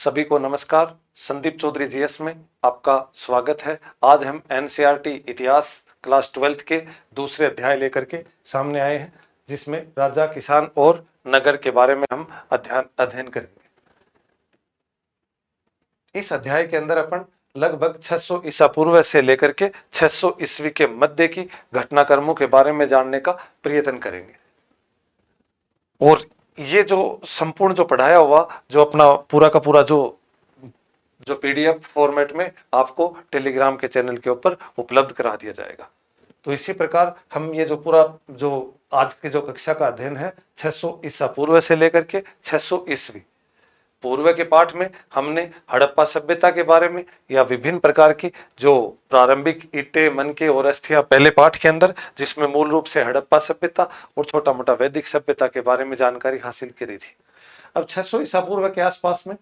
सभी को नमस्कार। संदीप चौधरी जीएस में आपका स्वागत है। आज हम एनसीईआरटी इतिहास क्लास 12th के दूसरे अध्याय लेकर के सामने आए हैं, जिसमें राजा, किसान और नगर के बारे में हम अध्ययन करेंगे। इस अध्याय के अंदर अपन लगभग 600 ईसा पूर्व से लेकर के 600 ईस्वी के मध्य की घटनाक्रमों के बारे में जानने का प्रयत्न करेंगे। और ये जो संपूर्ण जो पढ़ाया हुआ जो अपना पूरा का पूरा जो पीडीएफ फॉर्मेट में आपको टेलीग्राम के चैनल के ऊपर उपलब्ध करा दिया जाएगा। तो इसी प्रकार हम ये जो पूरा जो आज की जो कक्षा का अध्ययन है 600 ईसा पूर्व से लेकर के 600 ईस्वी पूर्व के पाठ में हमने हड़प्पा सभ्यता के बारे में या विभिन्न प्रकार की जो प्रारंभिक ईंटें, मनके और अस्थियां पहले पाठ के अंदर, जिसमें मूल रूप से हड़प्पा सभ्यता और छोटा मोटा वैदिक सभ्यता के बारे में जानकारी हासिल करी थी। अब 600 ईसा पूर्व के आसपास में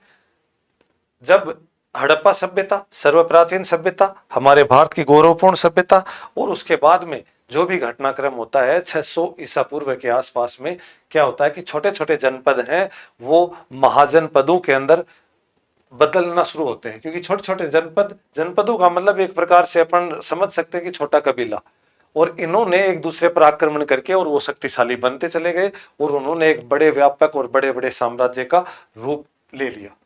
जब हड़प्पा सभ्यता सर्वप्राचीन सभ्यता, हमारे भारत की गौरवपूर्ण सभ्यता, और उसके बाद में जो भी घटनाक्रम होता है 600 ईसा पूर्व के आसपास में क्या होता है कि छोटे छोटे जनपद हैं वो महाजनपदों के अंदर बदलना शुरू होते हैं। क्योंकि छोटे छोटे जनपदों का मतलब एक प्रकार से अपन समझ सकते हैं कि छोटा कबीला, और इन्होंने एक दूसरे पर आक्रमण करके और वो शक्तिशाली बनते चले गए और उन्होंने एक बड़े व्यापक और बड़े बड़े साम्राज्य का रूप ले लिया।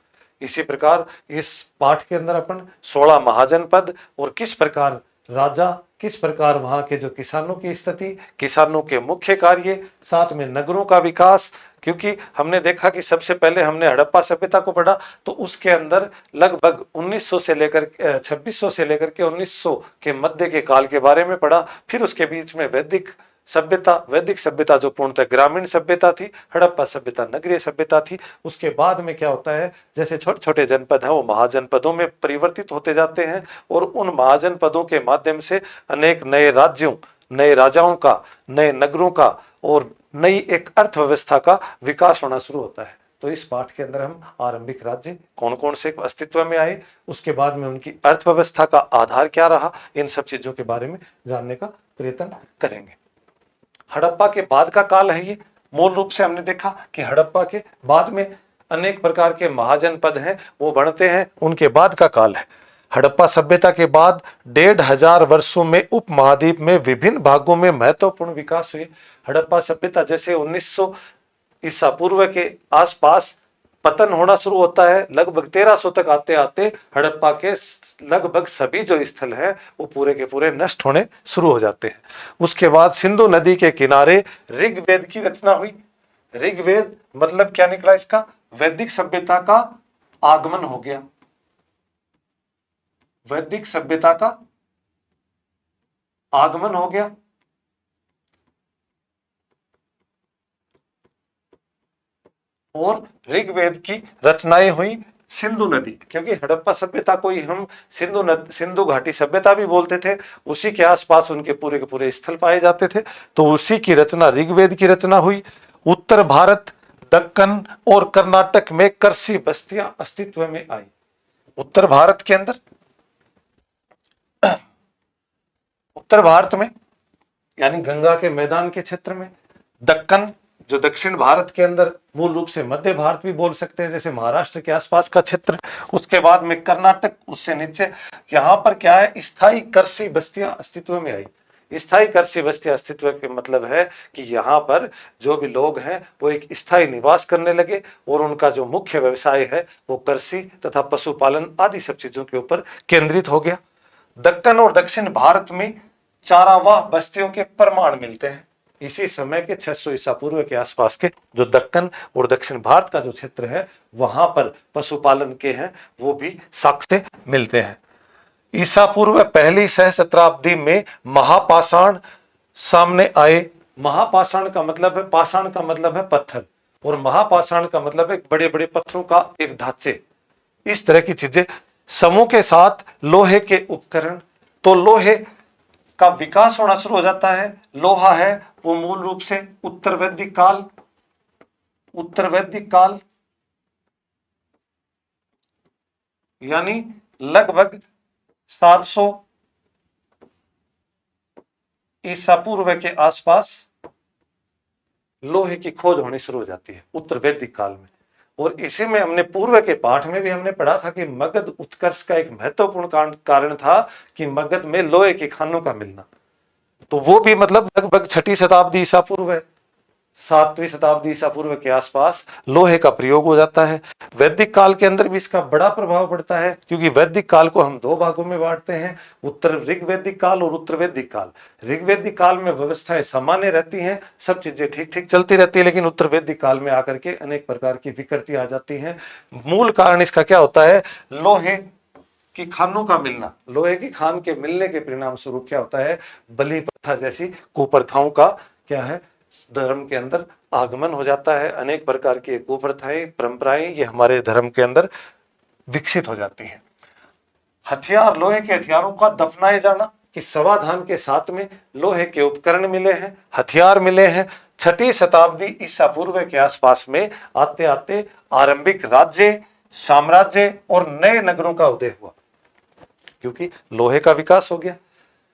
इसी प्रकार इस पाठ के अंदर अपन 16 महाजनपद और किस प्रकार राजा, किस प्रकार वहां के जो किसानों की स्थिति, किसानों के मुख्य कार्य, साथ में नगरों का विकास, क्योंकि हमने देखा कि सबसे पहले हमने हड़प्पा सभ्यता को पढ़ा तो उसके अंदर लगभग 1900 से लेकर 2600 से लेकर के 1900 के मध्य के काल के बारे में पढ़ा। फिर उसके बीच में वैदिक सभ्यता जो पूर्णतः ग्रामीण सभ्यता थी, हड़प्पा सभ्यता नगरीय सभ्यता थी। उसके बाद में क्या होता है, जैसे छोटे छोटे जनपद हैं वो महाजनपदों में परिवर्तित होते जाते हैं और उन महाजनपदों के माध्यम से अनेक नए राज्यों, नए राजाओं का, नए नगरों का और नई एक अर्थव्यवस्था का विकास होना शुरू होता है। तो इस पाठ के अंदर हम आरंभिक राज्य कौन कौन से अस्तित्व में आए, उसके बाद में उनकी अर्थव्यवस्था का आधार क्या रहा, इन सब चीजों के बारे में जानने का प्रयत्न करेंगे। हड़प्पा के बाद का काल है ये। मूल रूप से हमने देखा कि हड़प्पा के बाद में अनेक प्रकार के महाजनपद हैं वो बनते हैं, उनके बाद का काल है। हड़प्पा सभ्यता के बाद 1500 वर्षों में उपमहाद्वीप में विभिन्न भागों में महत्वपूर्ण विकास हुए। हड़प्पा सभ्यता जैसे 1900 ईसा पूर्व के आसपास पतन होना शुरू होता है, लगभग 1300 तक आते आते हड़प्पा के लगभग सभी जो स्थल हैं वो पूरे के पूरे नष्ट होने शुरू हो जाते हैं। उसके बाद सिंधु नदी के किनारे ऋग्वेद की रचना हुई। ऋग्वेद मतलब क्या निकला इसका, वैदिक सभ्यता का आगमन हो गया। वैदिक सभ्यता का आगमन हो गया। और ऋग्वेद की रचनाएं हुई सिंधु नदी, क्योंकि हड़प्पा सभ्यता को ही हम सिंधु घाटी सभ्यता भी बोलते थे। उसी के आसपास उनके पूरे के पूरे स्थल पाए जाते थे, तो उसी की रचना, ऋग्वेद की रचना हुई। उत्तर भारत, दक्कन और कर्नाटक में कृषि बस्तियां अस्तित्व में आई। उत्तर भारत के अंदर, उत्तर भारत में यानी गंगा के मैदान के क्षेत्र में, दक्कन जो दक्षिण भारत के अंदर मूल रूप से मध्य भारत भी बोल सकते हैं, जैसे महाराष्ट्र के आसपास का क्षेत्र, उसके बाद में कर्नाटक, उससे नीचे, यहाँ पर क्या है, स्थायी कृषि बस्तियां अस्तित्व में आई। स्थायी कृषि बस्तियां अस्तित्व के मतलब है कि यहाँ पर जो भी लोग हैं वो एक स्थायी निवास करने लगे और उनका जो मुख्य व्यवसाय है वो कृषि तथा पशुपालन आदि सब चीजों के ऊपर केंद्रित हो गया। दक्कन और दक्षिण भारत में चारावाह बस्तियों के प्रमाण मिलते हैं। इसी समय के 600 ईसा पूर्व के आसपास के जो दक्कन और दक्षिण भारत का जो क्षेत्र है वहां पर पशुपालन के हैं वो भी साक्ष्य मिलते हैं। ईसा पूर्व पहली सहस्त्राब्दी में महापाषाण सामने आए। महापाषाण का मतलब है, पाषाण का मतलब है पत्थर और महापाषाण का मतलब है बड़े बड़े पत्थरों का एक ढांचे, इस तरह की चीजें, समूह के साथ लोहे के उपकरण। तो लोहे का विकास होना शुरू हो जाता है। लोहा है वो मूल रूप से उत्तर वैदिक काल यानी लगभग 700 ईसा पूर्व के आसपास लोहे की खोज होनी शुरू हो जाती है उत्तर वैदिक काल में। और इसी में हमने पूर्व के पाठ में भी हमने पढ़ा था कि मगध उत्कर्ष का एक महत्वपूर्ण कारण था कि मगध में लोहे की खानों का मिलना। तो वो भी मतलब लगभग 6ठी शताब्दी ईसा पूर्व है, 7वीं शताब्दी ईसा पूर्व के आसपास लोहे का प्रयोग हो जाता है। वैदिक काल के अंदर भी इसका बड़ा प्रभाव पड़ता है, क्योंकि वैदिक काल को हम 2 भागों में बांटते हैं, उत्तर ऋग्वैदिक काल और उत्तर वैदिक काल। ऋग्वैदिक काल में व्यवस्थाएं सामान्य रहती हैं, सब चीजें ठीक ठीक चलती रहती है, लेकिन उत्तर वैदिक काल में आकर के अनेक प्रकार की विकृति आ जाती हैं। मूल कारण इसका क्या होता है? लोहे की खानों का मिलना। लोहे की खान के मिलने के परिणाम स्वरूप क्या होता है? बलि प्रथा जैसी कुप्रथाओं का क्या है, धर्म के अंदर आगमन हो जाता है। अनेक प्रकार की कुप्रथाएं, परंपराएं ये हमारे धर्म के अंदर विकसित हो जाती हैं। हथियार, लोहे के हथियारों का दफनाए जाना, कि समाधान के साथ में लोहे के उपकरण मिले हैं, हथियार मिले हैं। 6ठी शताब्दी ईसा पूर्व के आसपास में आते आते आरंभिक राज्य, साम्राज्य और नए नगरों का उदय हुआ, क्योंकि लोहे का विकास हो गया।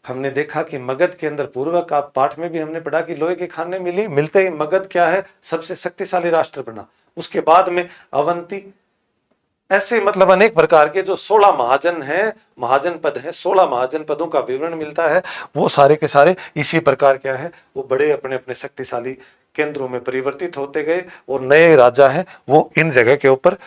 हमने देखा कि मगध के अंदर पूर्व का पाठ में भी हमने पढ़ा कि लोहे की खानें मिलते ही मगध क्या है, सबसे शक्तिशाली राष्ट्र बना। उसके बाद में अवंती, ऐसे मतलब अनेक प्रकार के जो 16 महाजन हैं, महाजन पद हैं, 16 महाजन पदों का विवरण मिलता है। वो सारे के सारे इसी प्रकार क्या है, वो बड़े अपने अपने शक्तिशाली केंद्रों में परिवर्तित होते गए और नए राजा हैं वो इन जगह के ऊपर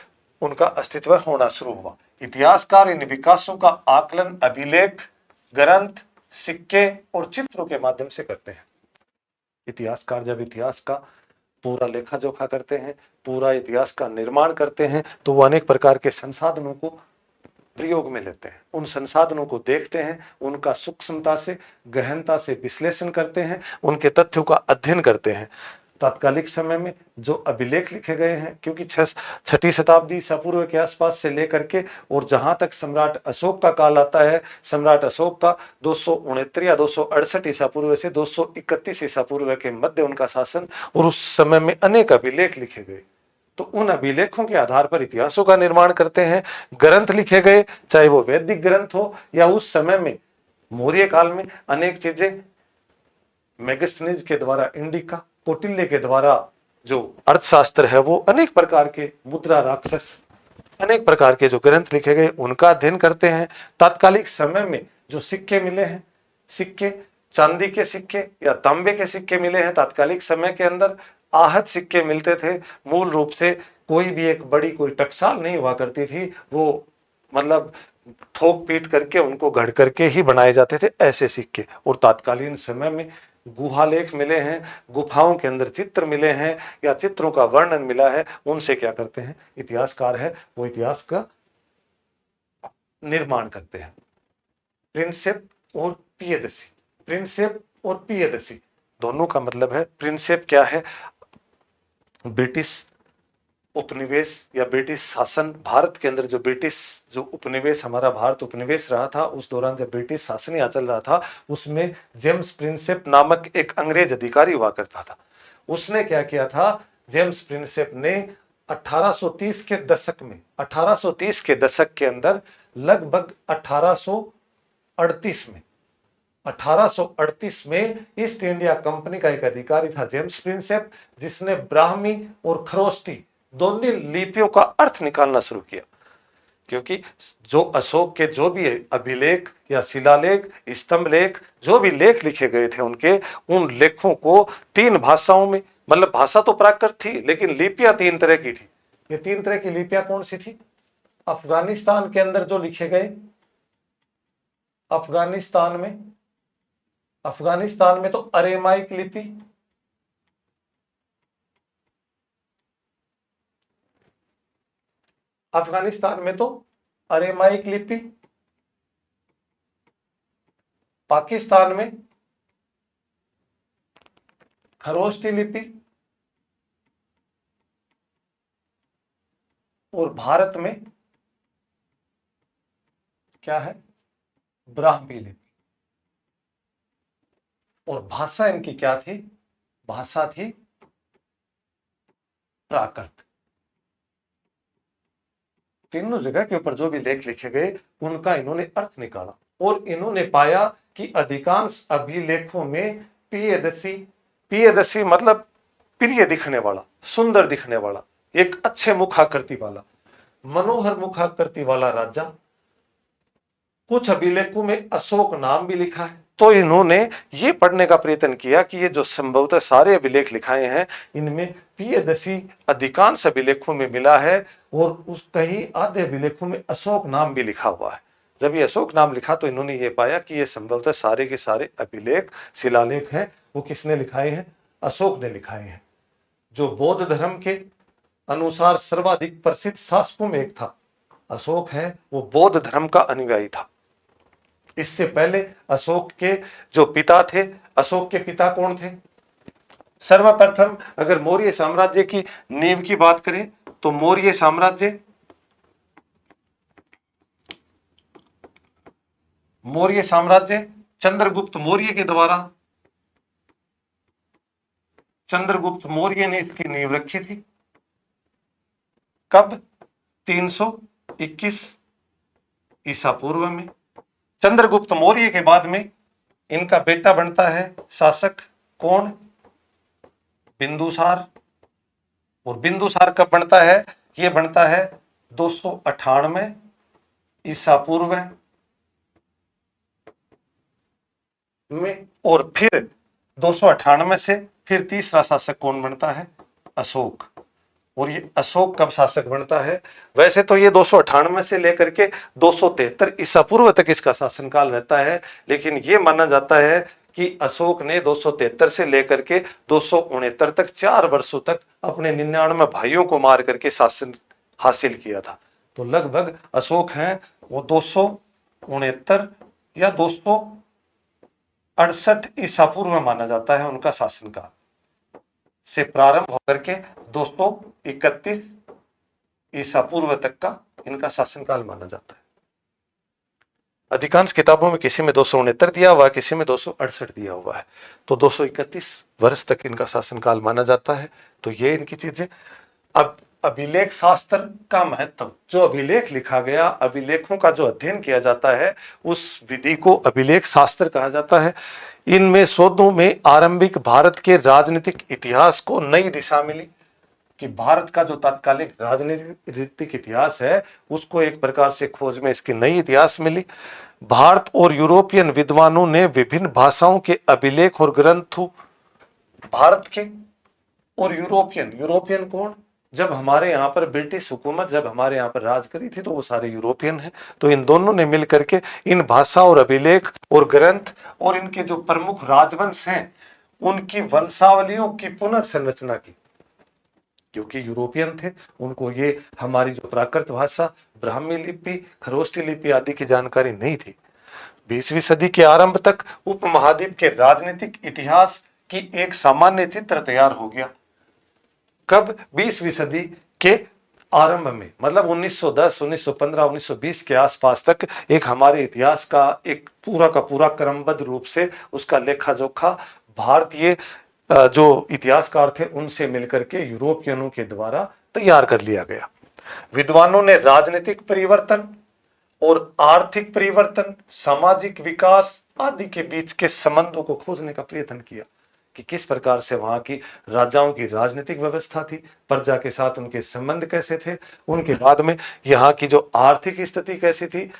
उनका अस्तित्व होना शुरू हुआ। इतिहासकार इन विकासों का आकलन अभिलेख, ग्रंथ, सिक्के और चित्रों के माध्यम से करते हैं। इतिहासकार जब इतिहास का पूरा लेखा जोखा करते हैं, पूरा इतिहास का निर्माण करते हैं, तो वो अनेक प्रकार के संसाधनों को प्रयोग में लेते हैं, उन संसाधनों को देखते हैं, उनका सूक्ष्मता से, गहनता से विश्लेषण करते हैं, उनके तथ्यों का अध्ययन करते हैं। तात्कालिक समय में जो अभिलेख लिखे गए हैं, क्योंकि 6ठी शताब्दी ईसा पूर्व के आसपास से लेकर के और जहां तक सम्राट अशोक का काल आता है, सम्राट अशोक का 269 या 268 ईसा पूर्व से 231 ईसा पूर्व के मध्य उनका शासन, और उस समय में अनेक अभिलेख लिखे गए। तो उन अभिलेखों के आधार पर इतिहासों का निर्माण करते हैं। ग्रंथ लिखे गए, चाहे वो वैदिक ग्रंथ हो या उस समय में मौर्य काल में अनेक चीजें मेगस्थनीज के द्वारा, इंडिका, कौटिल्य के द्वारा जो अर्थशास्त्र है, वो अनेक प्रकार के मुद्रा राक्षस, अनेक प्रकार के जो ग्रंथ लिखे गए उनका अध्ययन करते हैं। तात्कालिक समय में जो सिक्के मिले हैं, सिक्के, चांदी के सिक्के या तांबे के सिक्के मिले हैं, तात्कालिक समय के अंदर आहत सिक्के मिलते थे। मूल रूप से कोई भी एक बड़ी कोई टकसाल नहीं हुआ करती थी, वो मतलब थोक पीट करके उनको गढ़ करके ही बनाए जाते थे ऐसे सिक्के। और तात्कालीन समय में गुहालेख मिले हैं, गुफाओं के अंदर चित्र मिले हैं या चित्रों का वर्णन मिला है, उनसे क्या करते हैं इतिहासकार है, वो इतिहास का निर्माण करते हैं। प्रिंसेप और पियदसी, प्रिंसेप और पियदसी दोनों का मतलब है, प्रिंसेप क्या है, ब्रिटिश उपनिवेश या ब्रिटिश शासन, भारत के अंदर जो ब्रिटिश जो उपनिवेश, हमारा भारत उपनिवेश रहा था, उस दौरान जब ब्रिटिश शासन यहाँ चल रहा था, उसमें जेम्स प्रिंसेप नामक एक अंग्रेज अधिकारी हुआ करता था। उसने क्या किया था, जेम्स प्रिंसेप ने 1830 के दशक में, 1830 के दशक के अंदर लगभग 1838 में 1838 में ईस्ट इंडिया कंपनी का एक अधिकारी था जेम्स प्रिंसेप, जिसने ब्राह्मी और खरोष्टी दोनों लिपियों का अर्थ निकालना शुरू किया। क्योंकि जो अशोक के जो भी अभिलेख या शिलालेख, स्तंभ लेख, जो भी लेख लिखे गए थे उनके, उन लेखों को 3 भाषाओं में, मतलब भाषा तो प्राकृत थी लेकिन लिपियां 3 तरह की थी। ये 3 तरह की लिपियां कौन सी थी? अफगानिस्तान के अंदर जो लिखे गए, अफगानिस्तान में तो अरेमाइक लिपि, अफगानिस्तान में तो अरेमाइक लिपि, पाकिस्तान में खरोष्टी लिपि और भारत में क्या है, ब्राह्मी लिपि। और भाषा इनकी क्या थी? भाषा थी प्राकृत। तीनों जगह के ऊपर जो भी लेख लिखे गए उनका इन्होंने अर्थ निकाला और इन्होंने पाया कि अधिकांश अभिलेखों में पियदसी, पियदसी मतलब प्रिय दिखने वाला, सुंदर दिखने वाला, एक अच्छे मुखाकृति वाला, मनोहर मुखाकृति वाला राजा। कुछ अभिलेखों में अशोक नाम भी लिखा है। तो इन्होंने ये पढ़ने का प्रयत्न किया कि ये जो संभवतः सारे अभिलेख लिखाए हैं, इनमें पियदसी अधिकांश अभिलेखों में मिला है और उस कहीं आधे अभिलेखों में अशोक नाम भी लिखा हुआ है। जब ये अशोक नाम लिखा तो इन्होंने ये पाया कि ये संभवतः सारे के सारे अभिलेख, शिलालेख हैं, वो किसने लिखाए हैं? अशोक ने लिखाए हैं, जो बौद्ध धर्म के अनुसार सर्वाधिक प्रसिद्ध शासकों में एक था। अशोक है वो बौद्ध धर्म का अनुयायी था। इससे पहले अशोक के जो पिता थे, अशोक के पिता कौन थे? सर्वप्रथम अगर मौर्य साम्राज्य की नींव की बात करें तो मौर्य साम्राज्य चंद्रगुप्त मौर्य के द्वारा, चंद्रगुप्त मौर्य ने इसकी नींव रखी थी। कब? 321 ईसा पूर्व में। चंद्रगुप्त मौर्य के बाद में इनका बेटा बनता है शासक, कौन? बिंदुसार। और बिंदुसार कब बनता है? यह बनता है 298 ईसा पूर्व में। और फिर 298 से फिर तीसरा शासक कौन बनता है? अशोक। और ये अशोक कब शासक बनता है? वैसे तो ये 298 से लेकर के 273 ईसा पूर्व तक इसका शासनकाल रहता है, लेकिन ये माना जाता है कि अशोक ने 273 से लेकर के 269 तक 4 वर्षों तक अपने 99 भाइयों को मार करके शासन हासिल किया था। तो लगभग अशोक हैं वो 269 या 268 ईसा पूर्व माना जाता है उनका शासनकाल से प्रारंभ होकर के 231 ईसा पूर्व तक का इनका शासनकाल माना जाता है। अधिकांश किताबों में किसी में 269 दिया हुआ है, किसी में 268 दिया हुआ है, तो 231 वर्ष तक इनका शासनकाल माना जाता है। तो ये इनकी चीजें। अब अभिलेख शास्त्र का महत्व, जो अभिलेख लिखा गया, अभिलेखों का जो अध्ययन किया जाता है, उस विधि को अभिलेख शास्त्र कहा जाता है। इनमें शोधों में आरंभिक भारत के राजनीतिक इतिहास को नई दिशा मिली, कि भारत का जो तात्कालिक राजनीतिक इतिहास है उसको एक प्रकार से खोज में इसकी नई इतिहास मिली। भारत और यूरोपियन विद्वानों ने विभिन्न भाषाओं के अभिलेख और ग्रंथों, भारत के और यूरोपियन कौन? जब हमारे यहाँ पर ब्रिटिश हुकूमत जब हमारे यहाँ पर राज करी थी तो वो सारे यूरोपियन हैं। तो इन दोनों ने मिलकर के इन भाषा और अभिलेख और ग्रंथ और इनके जो प्रमुख राजवंश हैं उनकी वंशावलियों की पुनर्संरचना की, क्योंकि यूरोपियन थे, उनको ये हमारी जो प्राकृत भाषा, ब्राह्मी लिपि, खरोष्टी लिपि आदि की जानकारी नहीं थी। 20वीं सदी के आरंभ तक उपमहाद्वीप के राजनीतिक इतिहास की एक सामान्य चित्र तैयार हो गया। कब? 20वीं सदी के आरंभ में, मतलब 1910, 1915, 1920 के आसपास तक एक हमारे इतिहास का एक पूरा क्रमबद्ध रूप से उसका लेखा जोखा भारतीय जो इतिहासकार थे उनसे मिलकर के यूरोपियनों के द्वारा तैयार कर लिया गया। विद्वानों ने राजनीतिक परिवर्तन और आर्थिक परिवर्तन, सामाजिक विकास आदि के बीच के संबंधों को खोजने का प्रयत्न किया कि किस प्रकार से वहां की राजाओं की राजनीतिक व्यवस्था थी, प्रजा के साथ उनके संबंध कैसे थे, उनके बाद में यहाँ की जो आर्थिक स्थिति कैसी थी,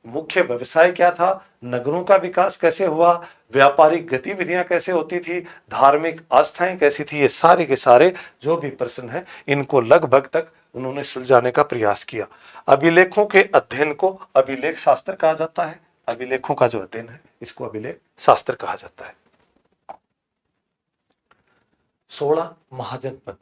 मुख्य व्यवसाय क्या था, नगरों का विकास कैसे हुआ, व्यापारिक गतिविधियां कैसे होती थी, धार्मिक आस्थाएं कैसी थी। ये सारे के सारे जो भी प्रश्न है इनको लगभग तक उन्होंने सुलझाने का प्रयास किया। अभिलेखों के अध्ययन को अभिलेख शास्त्र कहा जाता है। अभिलेखों का जो अध्ययन है इसको अभिलेख शास्त्र कहा जाता है। 16 महाजनपद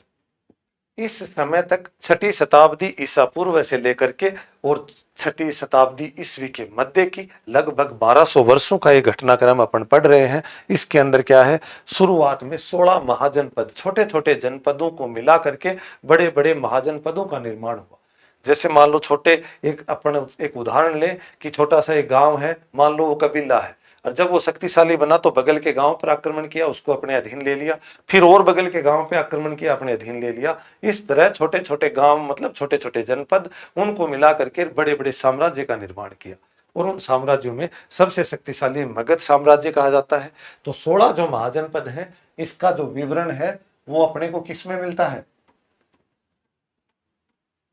इस समय तक 6ठी शताब्दी ईसा पूर्व से लेकर के और 6ठी शताब्दी ईस्वी के मध्य की लगभग 1200 वर्षों का ये घटनाक्रम अपन पढ़ रहे हैं। इसके अंदर क्या है? शुरुआत में 16 महाजनपद, छोटे छोटे जनपदों को मिला करके बड़े बड़े महाजनपदों का निर्माण हुआ। जैसे मान लो छोटे एक उदाहरण लें कि छोटा सा एक गांव है, मान लो वो कबीला है, और जब वो शक्तिशाली बना तो बगल के गांव पर आक्रमण किया, उसको अपने अधीन ले लिया, फिर और बगल के गांव पे आक्रमण किया, अपने अधीन ले लिया। इस तरह छोटे छोटे गांव, मतलब छोटे छोटे जनपद, उनको मिला करके बड़े बड़े साम्राज्य का निर्माण किया। और उन साम्राज्यों में सबसे शक्तिशाली मगध साम्राज्य कहा जाता है। तो 16 जो महाजनपद है, इसका जो विवरण है वो अपने को किस में मिलता है?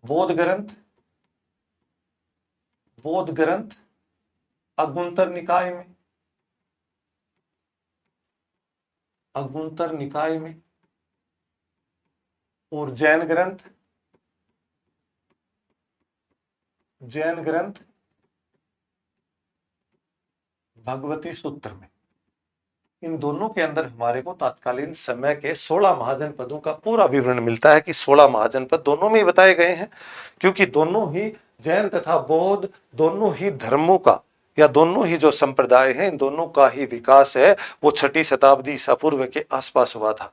बोध ग्रंथ, बोध ग्रंथ अगुंतर निकाय में, अगुंतर निकाय में, और जैन ग्रंथ, जैन ग्रंथ भगवती सूत्र में। इन दोनों के अंदर हमारे को तत्कालीन समय के 16 महाजनपदों का पूरा विवरण मिलता है कि 16 महाजनपद दोनों में ही बताए गए हैं, क्योंकि दोनों ही जैन तथा बौद्ध दोनों ही धर्मों का या दोनों ही जो संप्रदाय हैं इन दोनों का ही विकास है वो 6ठी शताब्दी ईसा पूर्व के आसपास हुआ था,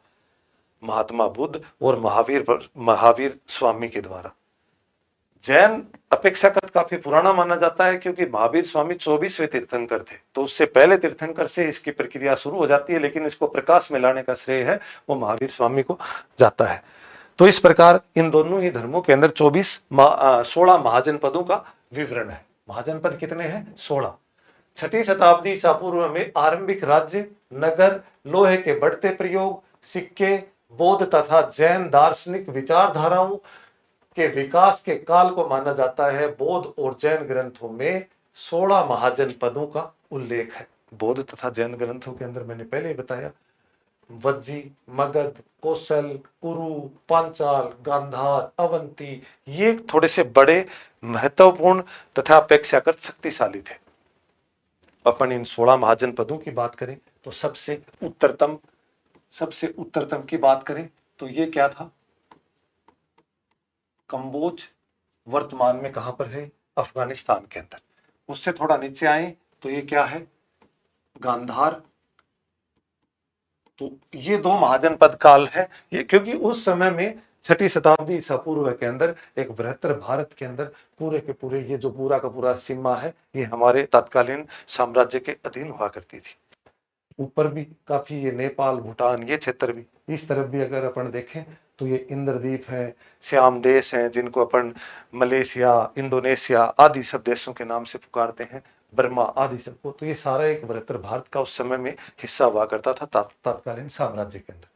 महात्मा बुद्ध और महावीर स्वामी के द्वारा। जैन अपेक्षाकृत काफी पुराना माना जाता है, क्योंकि महावीर स्वामी 24वें तीर्थंकर थे, तो उससे पहले तीर्थंकर से इसकी प्रक्रिया शुरू हो जाती है, लेकिन इसको प्रकाश में लाने का श्रेय है वो महावीर स्वामी को जाता है। तो इस प्रकार इन दोनों ही धर्मों के अंदर 16 महाजनपदों का विवरण है। महाजनपद कितने हैं? 16। 6ठी शताब्दी ईसा पूर्व में आरंभिक राज्य, नगर, लोहे के बढ़ते प्रयोग, सिक्के, बौद्ध तथा जैन दार्शनिक विचारधाराओं के विकास के काल को माना जाता है। बौद्ध और जैन ग्रंथों में 16 महाजनपदों का उल्लेख है। बौद्ध तथा जैन ग्रंथों के अंदर मैंने पहले ही बताया, वज्जी, मगध, कौशल, कुरु, पांचाल, गांधार, अवंती, ये थोड़े से बड़े, महत्वपूर्ण तथा अपेक्षाकृत शक्तिशाली थे। अपन इन 16 महाजनपदों की बात करें तो सबसे उत्तरतम की बात करें तो ये क्या था? कंबोज, वर्तमान में कहां पर है? अफगानिस्तान के अंदर। उससे थोड़ा नीचे आए तो ये क्या है? गांधार। तो ये 2 महाजनपद काल है ये, क्योंकि उस समय में 6ठी शताब्दी ईसा पूर्व के अंदर एक बृहत्तर भारत के अंदर पूरे के पूरे ये जो पूरा का पूरा सीमा है ये हमारे तत्कालीन साम्राज्य के अधीन हुआ करती थी। ऊपर भी काफी ये नेपाल, भूटान, ये क्षेत्र भी, इस तरफ भी अगर अपन देखें तो ये इंद्रद्वीप है, श्याम देश हैं, जिनको अपन मलेशिया, इंडोनेशिया आदि सब देशों के नाम से पुकारते हैं, बर्मा आदि सबको, तो ये सारा एक बृहत्तर भारत का उस समय में हिस्सा हुआ करता था तत्कालीन साम्राज्य के अंदर।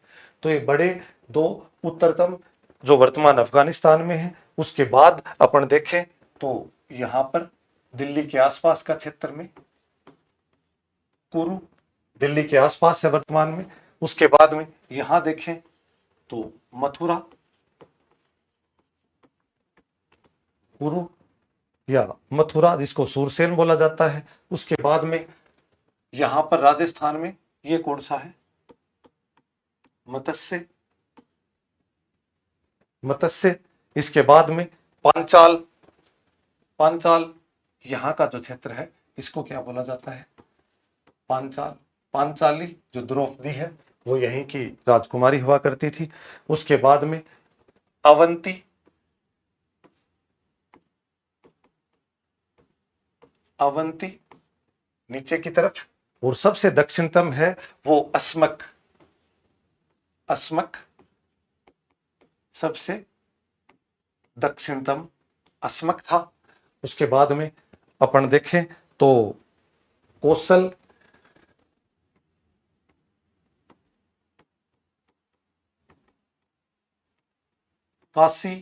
तो ये बड़े 2 उत्तरतम जो वर्तमान अफगानिस्तान में है। उसके बाद अपन देखें तो यहाँ पर दिल्ली के आसपास का क्षेत्र में कुरु, दिल्ली के आसपास है वर्तमान में। उसके बाद में यहां देखें तो मथुरा, कुरु या मथुरा जिसको सूरसेन बोला जाता है। उसके बाद में यहां पर राजस्थान में ये कौन सा है? मत्स्य, मत्स्य। इसके बाद में पांचाल, पांचाल यहां का जो क्षेत्र है इसको क्या बोला जाता है? पांचाल। पांचाली जो द्रौपदी है वो यहीं की राजकुमारी हुआ करती थी। उसके बाद में अवंती, अवंती नीचे की तरफ, और सबसे दक्षिणतम है वो अस्मक, अस्मक सबसे दक्षिणतम अस्मक था। उसके बाद में अपन देखें तो कौशल, काशी,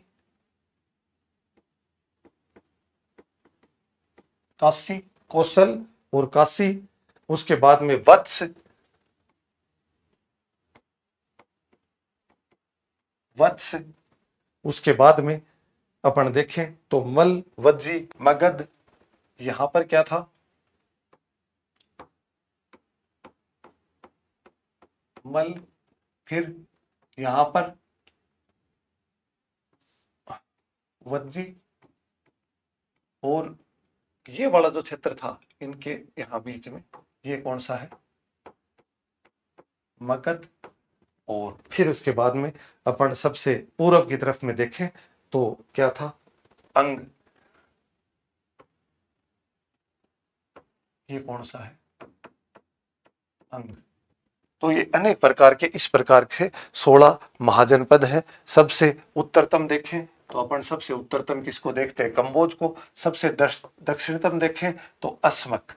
काशी, कौशल और काशी। उसके बाद में वत्स, वत्स। उसके बाद में अपन देखें तो मल, वज्जी, मगध। यहां पर क्या था? मल। फिर यहां पर वज्जी, और ये वाला जो क्षेत्र था इनके यहां बीच में ये कौन सा है? मगध। और फिर उसके बाद में अपन सबसे पूर्व की तरफ में देखें तो क्या था? अंग। ये कौन सा है? अंग। तो ये अनेक प्रकार के इस प्रकार से 16 महाजनपद है। सबसे उत्तरतम देखें तो अपन सबसे उत्तरतम किसको देखते हैं? कंबोज को। सबसे दक्षिणतम देखें तो अस्मक।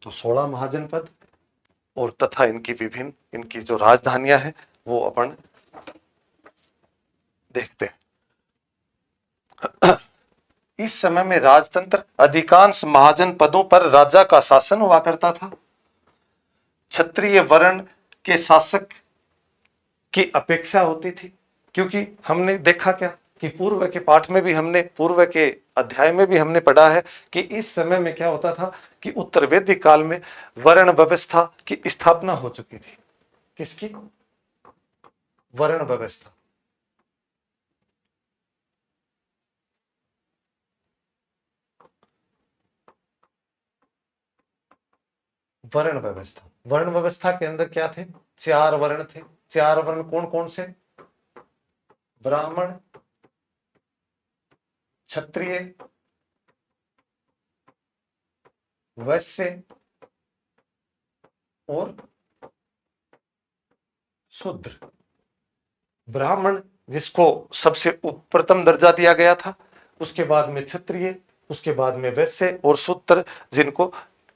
तो 16 महाजनपद और तथा इनकी विभिन्न इनकी जो राजधानियां हैं वो अपन देखते हैं। इस समय में राजतंत्र अधिकांश महाजन पदों पर राजा का शासन हुआ करता था। क्षत्रिय वर्ण के शासक की अपेक्षा होती थी, क्योंकि हमने देखा क्या कि पूर्व के पाठ में भी हमने, पूर्व के अध्याय में भी हमने पढ़ा है कि इस समय में क्या होता था कि उत्तर वैदिक काल में वर्ण व्यवस्था की स्थापना हो चुकी थी। किसकी? वर्ण व्यवस्था। वर्ण व्यवस्था, वर्ण व्यवस्था के अंदर क्या थे? 4 वर्ण थे। 4 वर्ण कौन कौन से? ब्राह्मण, क्षत्रिय, वैश्य और शूद्र। ब्राह्मण जिसको सबसे प्रथम दर्जा दिया गया था, उसके बाद में क्षत्रिय, उसके बाद में वैश्य और शूद्र जिनको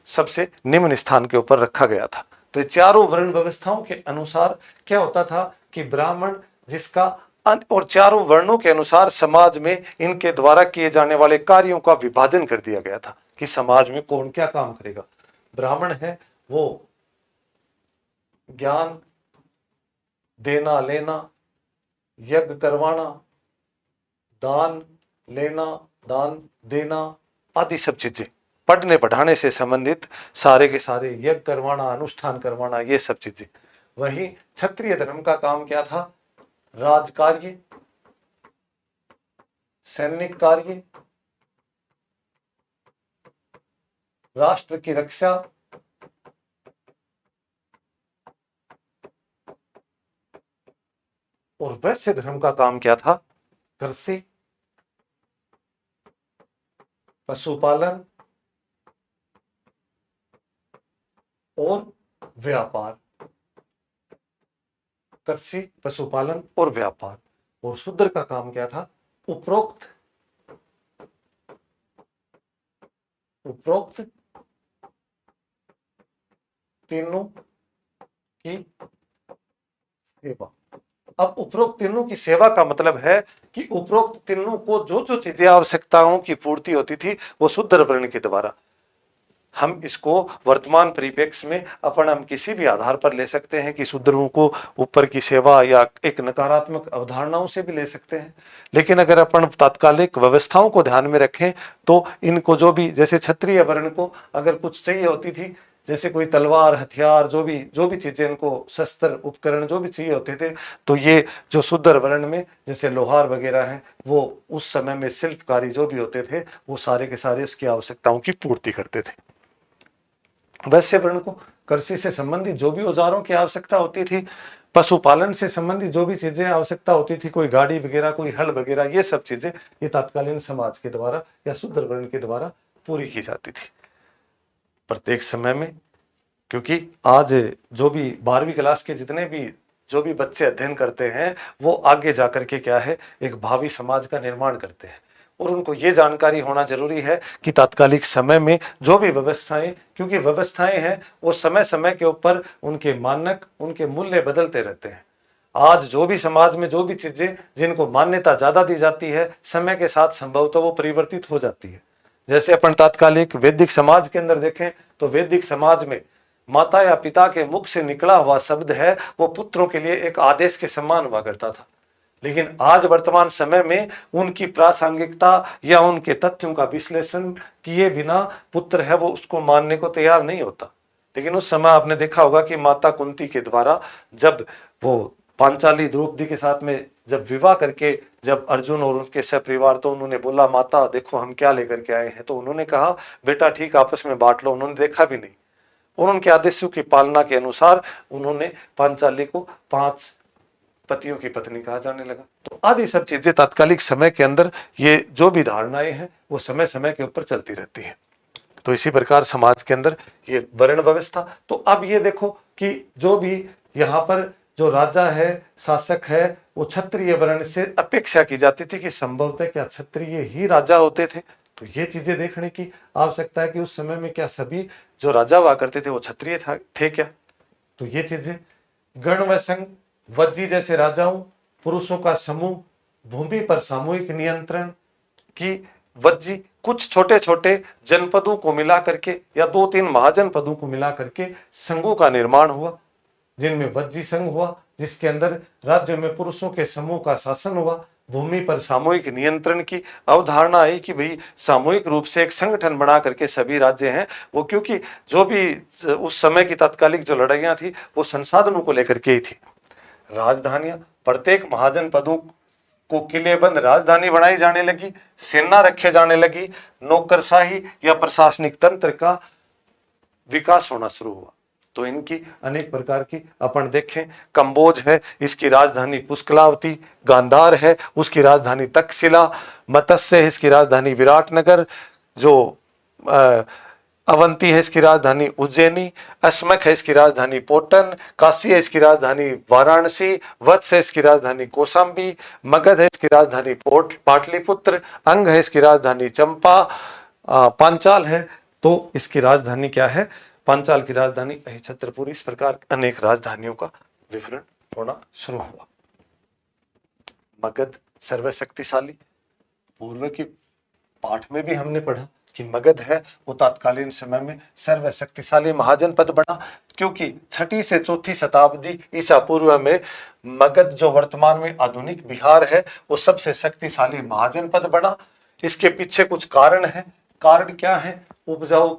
सबसे निम्न स्थान के ऊपर रखा गया था। तो ये चारों वर्ण व्यवस्थाओं के अनुसार क्या होता था कि ब्राह्मण जिसका और चारों वर्णों के अनुसार समाज में इनके द्वारा किए जाने वाले कार्यों का विभाजन कर दिया गया था कि समाज में कौन क्या काम करेगा। ब्राह्मण है वो ज्ञान देना लेना, यज्ञ करवाना, दान लेना, दान देना आदि सब चीजें, पढ़ने पढ़ाने से संबंधित सारे के सारे, यज्ञ करवाना, अनुष्ठान करवाना, ये सब चीजें। वही क्षत्रिय धर्म का काम क्या था? राजकार्य, सैनिक कार्य, राष्ट्र की रक्षा, और वैश्य धर्म का काम क्या था? कृषि, पशुपालन और व्यापार। कृषि, पशुपालन और व्यापार। और शूद्र का काम क्या था? उपरोक्त तीनों की सेवा। अब उपरोक्त तीनों की सेवा का मतलब है कि उपरोक्त तीनों को जो जो चीजें आवश्यकताओं की पूर्ति होती थी वो शूद्र वर्ण के द्वारा। हम इसको वर्तमान परिप्रेक्ष्य में हम किसी भी आधार पर ले सकते हैं कि शूद्रों को ऊपर की सेवा, या एक नकारात्मक अवधारणाओं से भी ले सकते हैं। लेकिन अगर अपन तात्कालिक व्यवस्थाओं को ध्यान में रखें तो इनको जो भी, जैसे क्षत्रिय वर्ण को अगर कुछ चाहिए होती थी, जैसे कोई तलवार, हथियार, जो भी चीजें, इनको शस्त्र उपकरण जो भी चाहिए होते थे, तो ये जो शूद्र वर्ण में जैसे लोहार वगैरह हैं, वो उस समय में शिल्पकारी जो भी होते थे वो सारे के सारे उसकी आवश्यकताओं की पूर्ति करते थे। वैश्य वर्ण को कृषि से संबंधित जो भी औजारों की आवश्यकता होती थी, पशुपालन से संबंधित जो भी चीजें आवश्यकता होती थी, कोई गाड़ी वगैरह, कोई हल वगैरह, ये सब चीजें ये तात्कालीन समाज के द्वारा या शूद्र वर्ण के द्वारा पूरी की जाती थी प्रत्येक समय में। क्योंकि आज जो भी 12वीं क्लास के जितने भी जो भी बच्चे अध्ययन करते हैं वो आगे जाकर के क्या है, एक भावी समाज का निर्माण करते हैं, और उनको ये जानकारी होना जरूरी है कि तात्कालिक समय में जो भी व्यवस्थाएं, क्योंकि व्यवस्थाएं हैं वो समय समय के ऊपर उनके मानक, उनके मूल्य बदलते रहते हैं। आज जो भी समाज में जो भी चीजें जिनको मान्यता ज्यादा दी जाती है, समय के साथ संभवतः वो परिवर्तित हो जाती है। जैसे अपन तात्कालिक वैदिक समाज के अंदर देखें तो वैदिक समाज में माता या पिता के मुख से निकला हुआ शब्द है वो पुत्रों के लिए एक आदेश के समान हुआ करता था। लेकिन आज वर्तमान समय में उनकी प्रासंगिकता या उनके तथ्यों का विश्लेषण किए बिना पुत्र है वो उसको मानने को तैयार नहीं होता। लेकिन उस समय आपने देखा होगा कि माता कुंती के द्वारा जब वो पांचाली द्रौपदी के साथ में जब विवाह करके जब अर्जुन और उनके सपरिवार, तो उन्होंने बोला माता देखो हम क्या लेकर के आए हैं, तो उन्होंने कहा बेटा ठीक आपस में बांट लो। उन्होंने देखा भी नहीं और उनके आदेशों की पालना के अनुसार उन्होंने पांचाली को 5 पतियों की पत्नी कहा जाने लगा। तो आदि सब चीजें तात्कालिक समय के अंदर ये जो भी धारणाएं हैं वो समय समय के ऊपर चलती रहती है। तो इसी प्रकार समाज के अंदर ये वर्ण व्यवस्था। तो अब ये देखो कि जो भी यहाँ पर जो राजा है, शासक है, वो क्षत्रिय वर्ण से अपेक्षा की जाती थी कि संभवतः क्या क्षत्रिय ही राजा होते थे। तो ये चीजें देखने की आवश्यकता है कि उस समय में क्या सभी जो राजा हुआ करते थे वो क्षत्रिय थे क्या। तो ये चीजें गण व संघ, वज्जी जैसे राजाओं, पुरुषों का समूह, भूमि पर सामूहिक नियंत्रण, कि वज्जी कुछ छोटे छोटे जनपदों को मिला करके या 2-3 महाजनपदों को मिला करके संघों का निर्माण हुआ, जिनमें वज्जी संघ हुआ, जिसके अंदर राज्य में पुरुषों के समूह का शासन हुआ। भूमि पर सामूहिक नियंत्रण की अवधारणा आई कि भाई सामूहिक रूप से एक संगठन बना करके सभी राज्य हैं वो, क्योंकि जो भी उस समय की तात्कालिक जो लड़ाइयां थी वो संसाधनों को लेकर के ही थी। राजधानियां, प्रत्येक महाजनपदों को किलेबंद राजधानी बनाई जाने लगी, सेना रखे जाने लगी, नौकरशाही या प्रशासनिक तंत्र का विकास होना शुरू हुआ। तो इनकी अनेक प्रकार की अपन देखें, कंबोज है, इसकी राजधानी पुष्कलावती, गांधार है, उसकी राजधानी तक्षशिला, मत्स्य है, इसकी राजधानी विराटनगर, जो अवंती है, इसकी राजधानी उज्जैनी, अस्मक है, इसकी राजधानी पोटन, काशी है, इसकी राजधानी वाराणसी, वत्स है, इसकी राजधानी कौशाम्बी, मगध है, इसकी राजधानी पाटलिपुत्र, अंग है, इसकी राजधानी चंपा, पांचाल है तो इसकी राजधानी क्या है, पांचाल की राजधानी अहिछत्रपुर। इस प्रकार अनेक राजधानियों का विवरण होना शुरू हुआ। मगध सर्वशक्तिशाली, पूर्व के पाठ में भी हमने पढ़ा कि मगध है वो तत्कालीन समय में सर्वशक्तिशाली महाजनपद बना, क्योंकि 6ठी से 4ठी शताब्दी ईसा पूर्व में मगध जो वर्तमान में आधुनिक बिहार है वो सबसे शक्तिशाली महाजनपद बना। इसके पीछे कुछ कारण है। कारण क्या है? उपजाऊ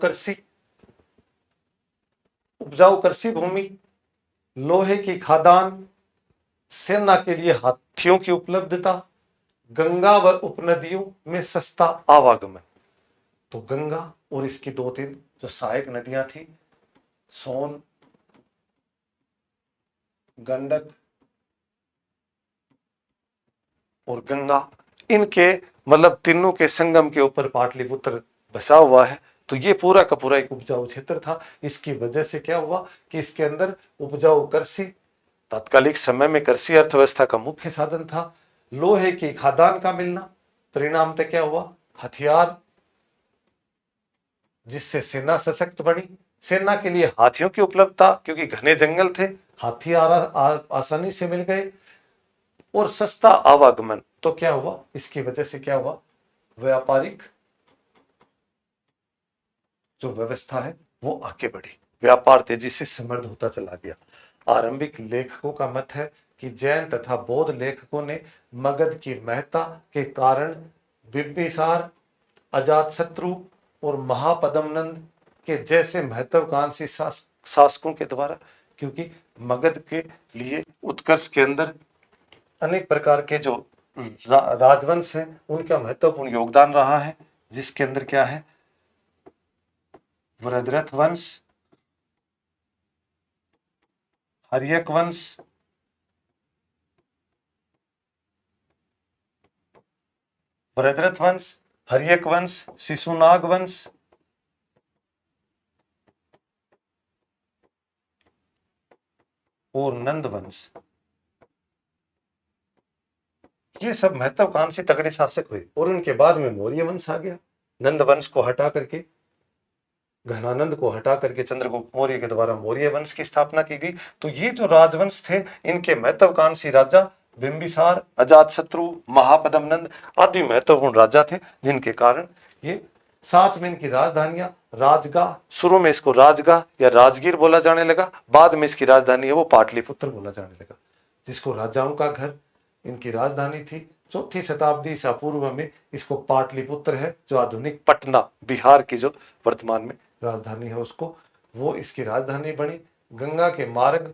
कृषि भूमि, लोहे की खादान, सेना के लिए हाथियों की उपलब्धता, गंगा व उपनदियों में सस्ता आवागमन। तो गंगा और इसकी 2-3 जो सहायक नदियां थी, सोन, गंडक और गंगा, इनके मतलब तीनों के संगम के ऊपर पाटलिपुत्र बसा हुआ है। तो ये पूरा का पूरा एक उपजाऊ क्षेत्र था। इसकी वजह से क्या हुआ कि इसके अंदर उपजाऊ कृषि, तात्कालिक समय में कृषि अर्थव्यवस्था का मुख्य साधन था। लोहे की खादान का मिलना, परिणामतः क्या हुआ? हथियार, जिससे सेना सशक्त बनी। सेना के लिए हाथियों की उपलब्धता, क्योंकि घने जंगल थे, हाथी आसानी से मिल गए। और सस्ता आवागमन, तो क्या हुआ? इसकी वजह से क्या हुआ? व्यापारिक जो व्यवस्था है वो आगे बढ़ी, व्यापार तेजी से समृद्ध होता चला गया। आरंभिक लेखकों का मत है कि जैन तथा बौद्ध लेखकों ने मगध की महत्ता के कारण बिंबिसार, अजातशत्रु और महापद्मनंद के जैसे महत्वाकांक्षी शासकों के द्वारा, क्योंकि मगध के लिए उत्कर्ष के अंदर अनेक प्रकार के जो राजवंश हैं उनका महत्वपूर्ण योगदान रहा है, जिसके अंदर क्या है? वृद्धरथ वंश, हर्यक वंश, वृद्धरथ वंश, हर्यक वंश, शिशुनाग वंश और नंद वंश। ये सब महत्वाकांक्षी तगड़े शासक हुए। और उनके बाद में मौर्य वंश आ गया। नंद वंश को हटा करके, घनानंद को हटा करके चंद्रगुप्त मौर्य के द्वारा मौर्य वंश की स्थापना की गई। तो ये जो राजवंश थे, इनके महत्वाकांक्षी राजा बिंबिसार, अजातशत्रु, महापद्मनंद आदि महत्वपूर्ण राजा थे, जिनके कारण ये साथ में इनकी राजधानियां, राजगाह, शुरू में इसको राजगाह या राजगीर बोला जाने लगा, बाद में इसकी राजधानी है वो पाटलिपुत्र बोला जाने लगा, जिसको राजाओं का घर इनकी राजधानी थी। 4ठी शताब्दी ईसा पूर्व में इसको पाटलिपुत्र है, जो आधुनिक पटना बिहार की जो वर्तमान में राजधानी है उसको, वो इसकी राजधानी बनी। गंगा के मार्ग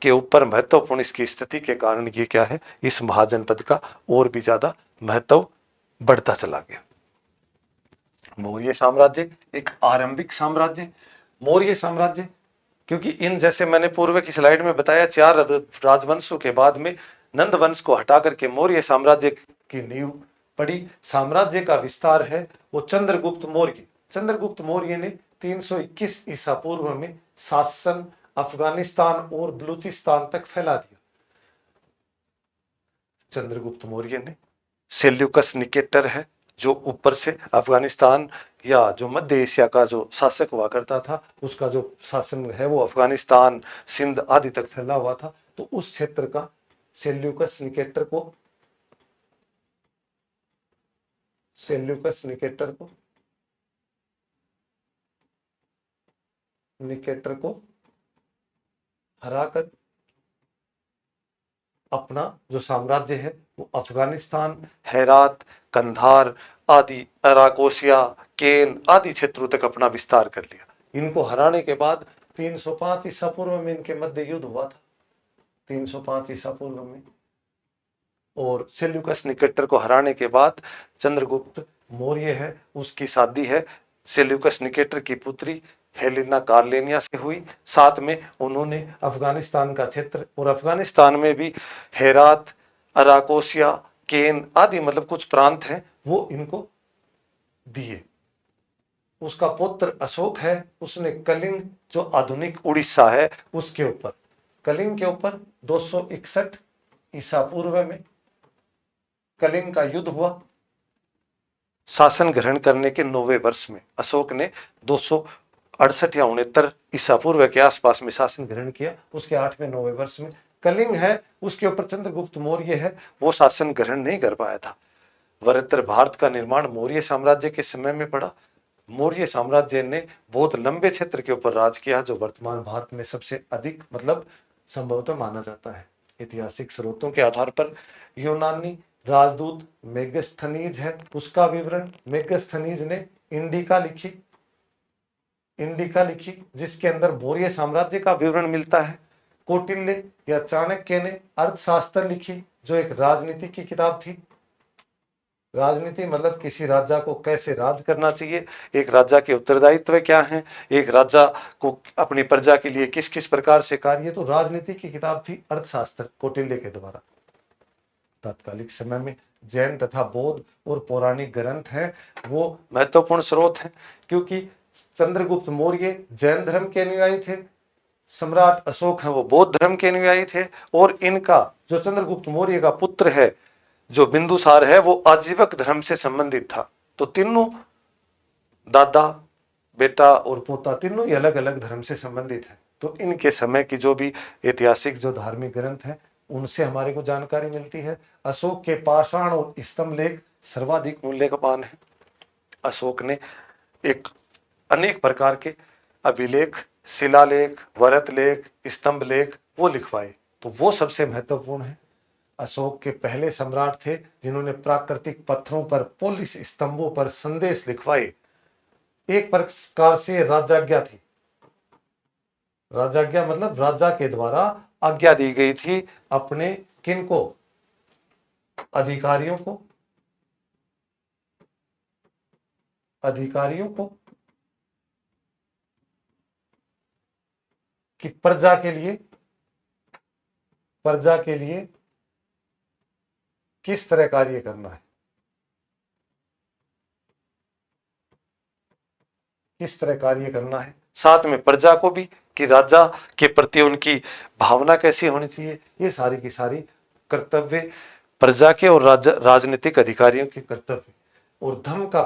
के ऊपर महत्वपूर्ण इसकी स्थिति के कारण ये क्या है, इस महाजनपद का और भी ज्यादा महत्व बढ़ता चला गया। मौर्य साम्राज्य एक आरंभिक साम्राज्य। मौर्य साम्राज्य, क्योंकि इन जैसे मैंने पूर्व की स्लाइड में बताया 4 राजवंशों के बाद में नंद वंश को हटा करके मौर्य साम्राज्य की नींव पड़ी। साम्राज्य का विस्तार है वो चंद्रगुप्त मौर्य ने 321 ईसा पूर्व में शासन अफगानिस्तान और बलूचिस्तान तक फैला दिया। चंद्रगुप्त मौर्य ने, सेल्यूकस निकेटर है जो ऊपर से अफगानिस्तान या जो मध्य एशिया का जो शासक हुआ करता था, उसका जो शासन है वो अफगानिस्तान, सिंध आदि तक फैला हुआ था। तो उस क्षेत्र का सेल्यूकस निकेटर को सेल्यूकस निकेटर को हराकर अपना जो साम्राज्य है वो अफगानिस्तान, हेरात, कंधार आदि, अराकोसिया, केन आदि क्षेत्रों तक अपना विस्तार कर लिया। इनको हराने के बाद 305 ईसा पूर्व में इनके मध्य युद्ध हुआ था, 305 ईसा पूर्व में। और सेल्यूकस निकेटर को हराने के बाद चंद्रगुप्त मौर्य है, उसकी शादी है सेल्यूकस निकेटर की पुत्री हेलेना कार्लेनिया से हुई। साथ में उन्होंने अफगानिस्तान का क्षेत्र, और अफगानिस्तान में भी हेरात, अराकोसिया, केन आदि मतलब कुछ प्रांत हैं, वो इनको दिए। उसका पुत्र अशोक है, उसने कलिंग जो आधुनिक उड़ीसा है उसके ऊपर, कलिंग के ऊपर 261 ईसा पूर्व में कलिंग का युद्ध हुआ। शासन ग्रहण करने के 9वें वर्ष में अशोक ने 268 या 69 ईसा पूर्व के आसपास में शासन ग्रहण किया। उसके 8वें 9वें वर्ष में कलिंग है, उसके ऊपर चंद्रगुप्त मौर्य है, वो शासन ग्रहण नहीं कर पाया था। वरतर भारत का निर्माण मौर्य साम्राज्य के समय में पड़ा। मौर्य साम्राज्य ने बहुत लंबे क्षेत्र के ऊपर राज किया, जो वर्तमान भारत में सबसे अधिक मतलब संभवतः माना जाता है। ऐतिहासिक स्रोतों के आधार पर यूनानी राजदूत मेगस्थनीज है, उसका विवरण मेगस्थनीज ने इंडिका लिखी जिसके अंदर मौर्य साम्राज्य का विवरण मिलता है। कौटिल्य या चाणक्य ने अर्थशास्त्र लिखी, जो एक राजनीति की किताब थी। राजनीति मतलब किसी राजा को कैसे राज करना चाहिए, एक राजा के उत्तरदायित्व क्या हैं, एक राजा को अपनी प्रजा के लिए किस किस प्रकार से कार्य, तो राजनीति की किताब थी अर्थशास्त्र कौटिल्य के द्वारा। तत्कालिक समय में जैन तथा बौद्ध और पौराणिक ग्रंथ हैं, वो महत्वपूर्ण स्रोत हैं, क्योंकि चंद्रगुप्त मौर्य जैन धर्म के अनुयायी थे, सम्राट अशोक है वो बौद्ध धर्म के अनुयायी थे, और इनका जो चंद्रगुप्त मौर्य का पुत्र है जो बिंदुसार है वो आजीवक धर्म से संबंधित था। तो तीनों दादा, बेटा और पोता तीनों ही अलग अलग धर्म से संबंधित हैं। तो इनके समय की जो भी ऐतिहासिक जो धार्मिक ग्रंथ हैं उनसे हमारे को जानकारी मिलती है। अशोक के पाषाण और स्तंभ लेख सर्वाधिक मूल्यवान है। अशोक ने अनेक प्रकार के अभिलेख, शिलालेख, वरत लेख, स्तंभ लेख वो लिखवाए, तो वो सबसे महत्वपूर्ण है। अशोक के पहले सम्राट थे जिन्होंने प्राकृतिक पत्थरों पर, पोलिस स्तंभों पर संदेश लिखवाए। एक प्रकार से राजाज्ञा थी, राजाज्ञा मतलब राजा के द्वारा आज्ञा दी गई थी अपने किनको, अधिकारियों को कि प्रजा के लिए किस तरह कार्य करना है, साथ में प्रजा को भी कि राजा के प्रति उनकी भावना कैसी होनी चाहिए। ये सारी की सारी कर्तव्य प्रजा के और राजनीतिक अधिकारियों के कर्तव्य। और धर्म का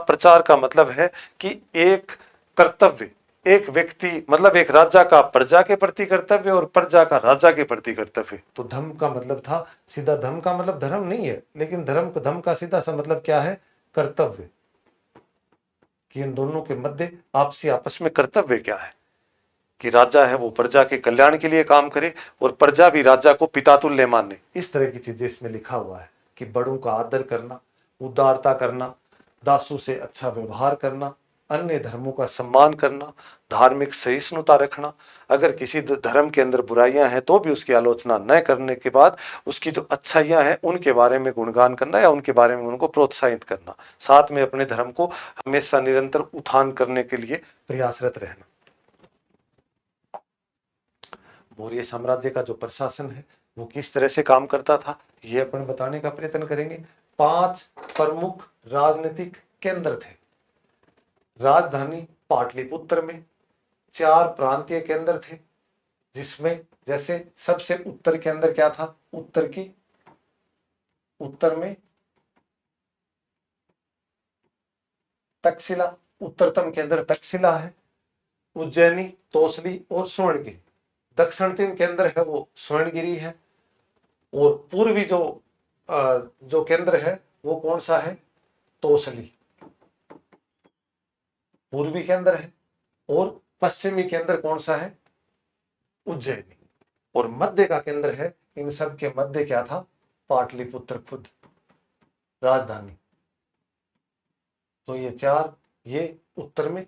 प्रचार का मतलब है कि एक कर्तव्य, एक व्यक्ति मतलब एक राजा का प्रजा के प्रति कर्तव्य और प्रजा का राजा के प्रति कर्तव्य। तो धर्म का मतलब था सीधा, धर्म का मतलब धर्म नहीं है, लेकिन धर्म का सीधा सा मतलब क्या है, कर्तव्य, कि इन दोनों के मध्य आपस में कर्तव्य क्या है, कि राजा है वो प्रजा के कल्याण के लिए काम करे और प्रजा भी राजा को पिता तुल्य माने। इस तरह की चीजें इसमें लिखा हुआ है कि बड़ों का आदर करना, उदारता करना, दासों से अच्छा व्यवहार करना, अन्य धर्मों का सम्मान करना, धार्मिक सहिष्णुता रखना, अगर किसी धर्म के अंदर बुराइयां हैं तो भी उसकी आलोचना न करने के बाद उसकी जो अच्छाइयां हैं उनके बारे में गुणगान करना या उनके बारे में उनको प्रोत्साहित करना, साथ में अपने धर्म को हमेशा निरंतर उत्थान करने के लिए प्रयासरत रहना। मौर्य साम्राज्य का जो प्रशासन है वो किस तरह से काम करता था ये अपन बताने का प्रयत्न करेंगे। 5 प्रमुख राजनीतिक केंद्र थे। राजधानी पाटलिपुत्र में 4 प्रांतीय केंद्र थे, जिसमें जैसे सबसे उत्तर के अंदर क्या था, उत्तर में तक्षशिला, उत्तरतम के अंदर तक्षशिला है, उज्जैनी, तोसली और स्वर्णगिरी। दक्षिण 3 केंद्र है वो स्वर्णगिरी है, और पूर्वी जो केंद्र है वो कौन सा है, तोसली पूर्वी के अंदर है, और पश्चिमी के अंदर कौन सा है? उज्जैनी। और मध्य का केंद्र है, इन सब के मध्य क्या था? पाटलिपुत्र खुद राजधानी। तो ये चार, ये उत्तर में,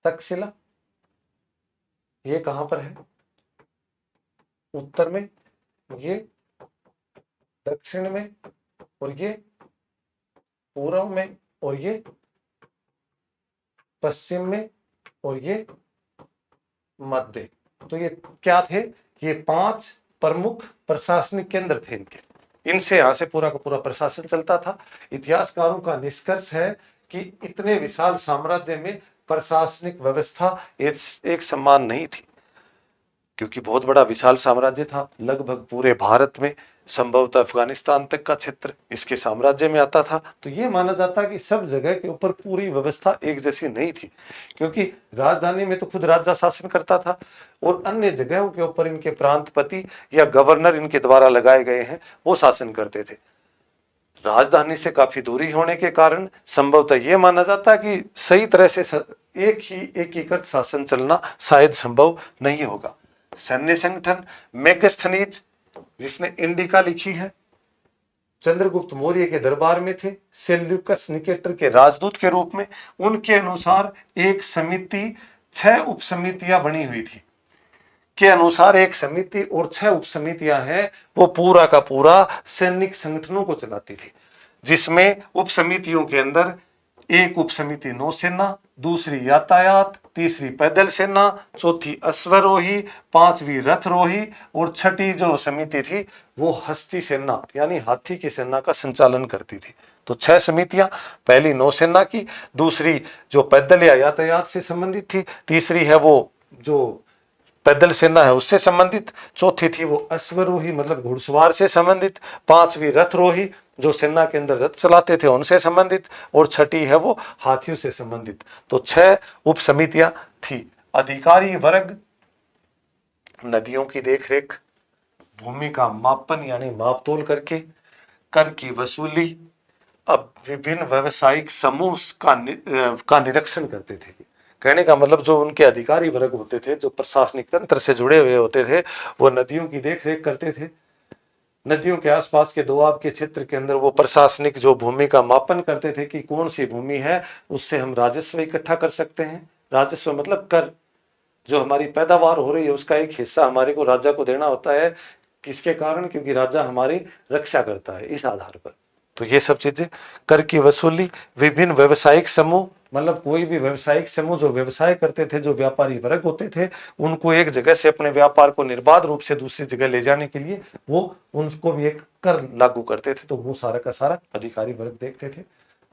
तक्षशिला ये कहां पर है? उत्तर में, ये दक्षिण में, और ये पूर्व में, और ये पश्चिम में, और ये मध्य। तो ये क्या थे? ये 5 प्रमुख प्रशासनिक केंद्र थे इनके। इनसे यहां से पूरा का पूरा प्रशासन चलता था। इतिहासकारों का निष्कर्ष है कि इतने विशाल साम्राज्य में प्रशासनिक व्यवस्था एक समान नहीं थी, क्योंकि बहुत बड़ा विशाल साम्राज्य था। लगभग पूरे भारत में, संभवतः अफगानिस्तान तक का क्षेत्र इसके साम्राज्य में आता था। तो ये माना जाता है कि सब जगह के ऊपर पूरी व्यवस्था एक जैसी नहीं थी, क्योंकि राजधानी में तो खुद राजा शासन करता था, और अन्य जगहों के ऊपर इनके प्रांतपति या गवर्नर इनके द्वारा लगाए गए हैं, वो शासन करते थे। राजधानी से काफी दूरी होने के कारण संभवतः यह माना जाता है कि सही तरह से एक ही एकीकृत शासन चलना शायद संभव नहीं होगा। सैन्य संगठन, मेगस्थनीज जिसने इंडिका लिखी है, चंद्रगुप्त मौर्य के दरबार में थे, सेल्यूकस निकेटर के राजदूत के रूप में। उनके अनुसार एक समिति 6 उपसमितियां बनी हुई थी, के अनुसार एक समिति और 6 उपसमितियां हैं, वो पूरा का पूरा सैनिक संगठनों को चलाती थी, जिसमें उपसमितियों के अंदर एक उपसमिति नौसेना, दूसरी यातायात, तीसरी पैदल सेना, चौथी अश्वरोही, 5वीं रथरोही, और 6ठी जो समिति थी वो हस्ती सेना यानी हाथी की सेना का संचालन करती थी। तो 6 समितियां, पहली नौसेना की, दूसरी जो पैदल या यातायात से संबंधित थी, तीसरी है वो जो पैदल सेना है उससे संबंधित, चौथी थी वो अश्वरोही मतलब घुड़सवार से संबंधित, 5वीं रथरोही जो सेना के अंदर रथ चलाते थे उनसे संबंधित, और 6ठी है वो हाथियों से संबंधित। तो 6 उप समितियां थी। अधिकारी वर्ग नदियों की देखरेख, भूमि का मापन यानी मापतोल करके, कर की वसूली, अब विभिन्न व्यावसायिक समूह का निरीक्षण करते थे। कहने का मतलब जो उनके अधिकारी वर्ग होते थे, जो प्रशासनिक तंत्र से जुड़े हुए होते थे, वो नदियों की देखरेख करते थे। नदियों के आसपास के दोआब के क्षेत्र के अंदर वो प्रशासनिक जो भूमि का मापन करते थे कि कौन सी भूमि है उससे हम राजस्व इकट्ठा कर सकते हैं। राजस्व मतलब कर, जो हमारी पैदावार हो रही है उसका एक हिस्सा हमारे को राजा को देना होता है। किसके कारण? क्योंकि राजा हमारी रक्षा करता है, इस आधार पर। तो ये सब चीजें, कर की वसूली, विभिन्न व्यवसायिक समूह मतलब कोई भी व्यवसायिक समूह जो व्यवसाय करते थे, जो व्यापारी वर्ग होते थे, उनको एक जगह से अपने व्यापार को निर्बाध रूप से दूसरी जगह ले जाने के लिए वो उनको भी एक कर लागू करते थे। तो वो सारा का सारा अधिकारी वर्ग देखते थे।